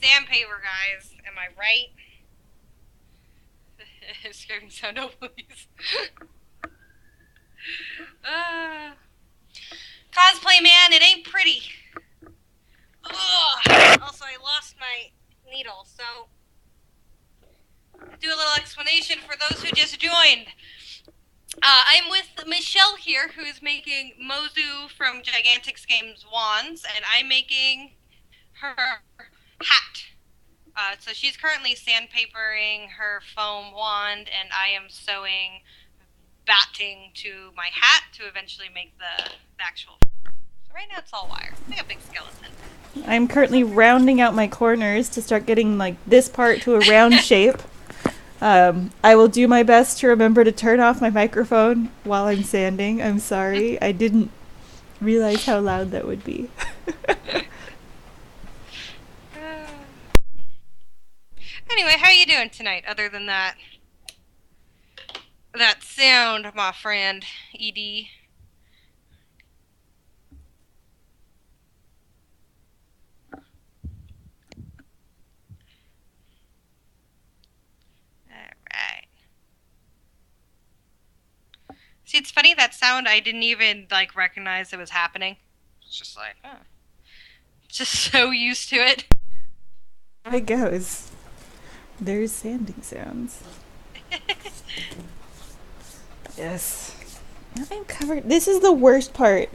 Sandpaper, guys. Am I right? Screaming sound, no, please. Cosplay, man, it ain't pretty. Ugh. Also, I lost my needle, so do a little explanation for those who just joined. I'm with Michelle here, who is making Mozu from Gigantic Games wands, and I'm making her hat. So she's currently sandpapering her foam wand, and I am sewing batting to my hat to eventually make the actual form. So right now it's all wire. It's like a big skeleton. I'm currently rounding out my corners to start getting like this part to a round shape. I will do my best to remember to turn off my microphone while I'm sanding. I'm sorry. I didn't realize how loud that would be. Anyway, how are you doing tonight, other than that sound, my friend, ED? Alright. See, it's funny, that sound, I didn't even, like, recognize it was happening. It's just like, huh. Just so used to it. There it goes. There's sanding sounds. Yes. I'm covered. This is the worst part.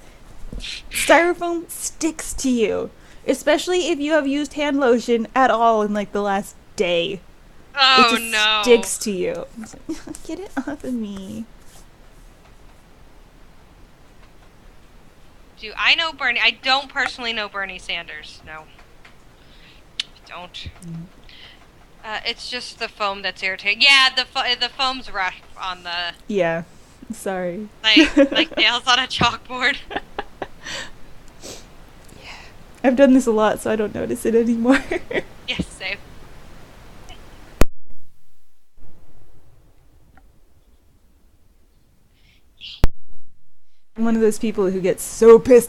Styrofoam sticks to you. Especially if you have used hand lotion at all in like the last day. Oh, it just no. sticks to you. Like, get it off of me. Do I know Bernie? I don't personally know Bernie Sanders. No. Don't. It's just the foam that's irritating. Yeah, the foam's rough on the... Yeah. Sorry. Like nails on a chalkboard. Yeah. I've done this a lot, so I don't notice it anymore. Yes, same. I'm one of those people who gets so pissed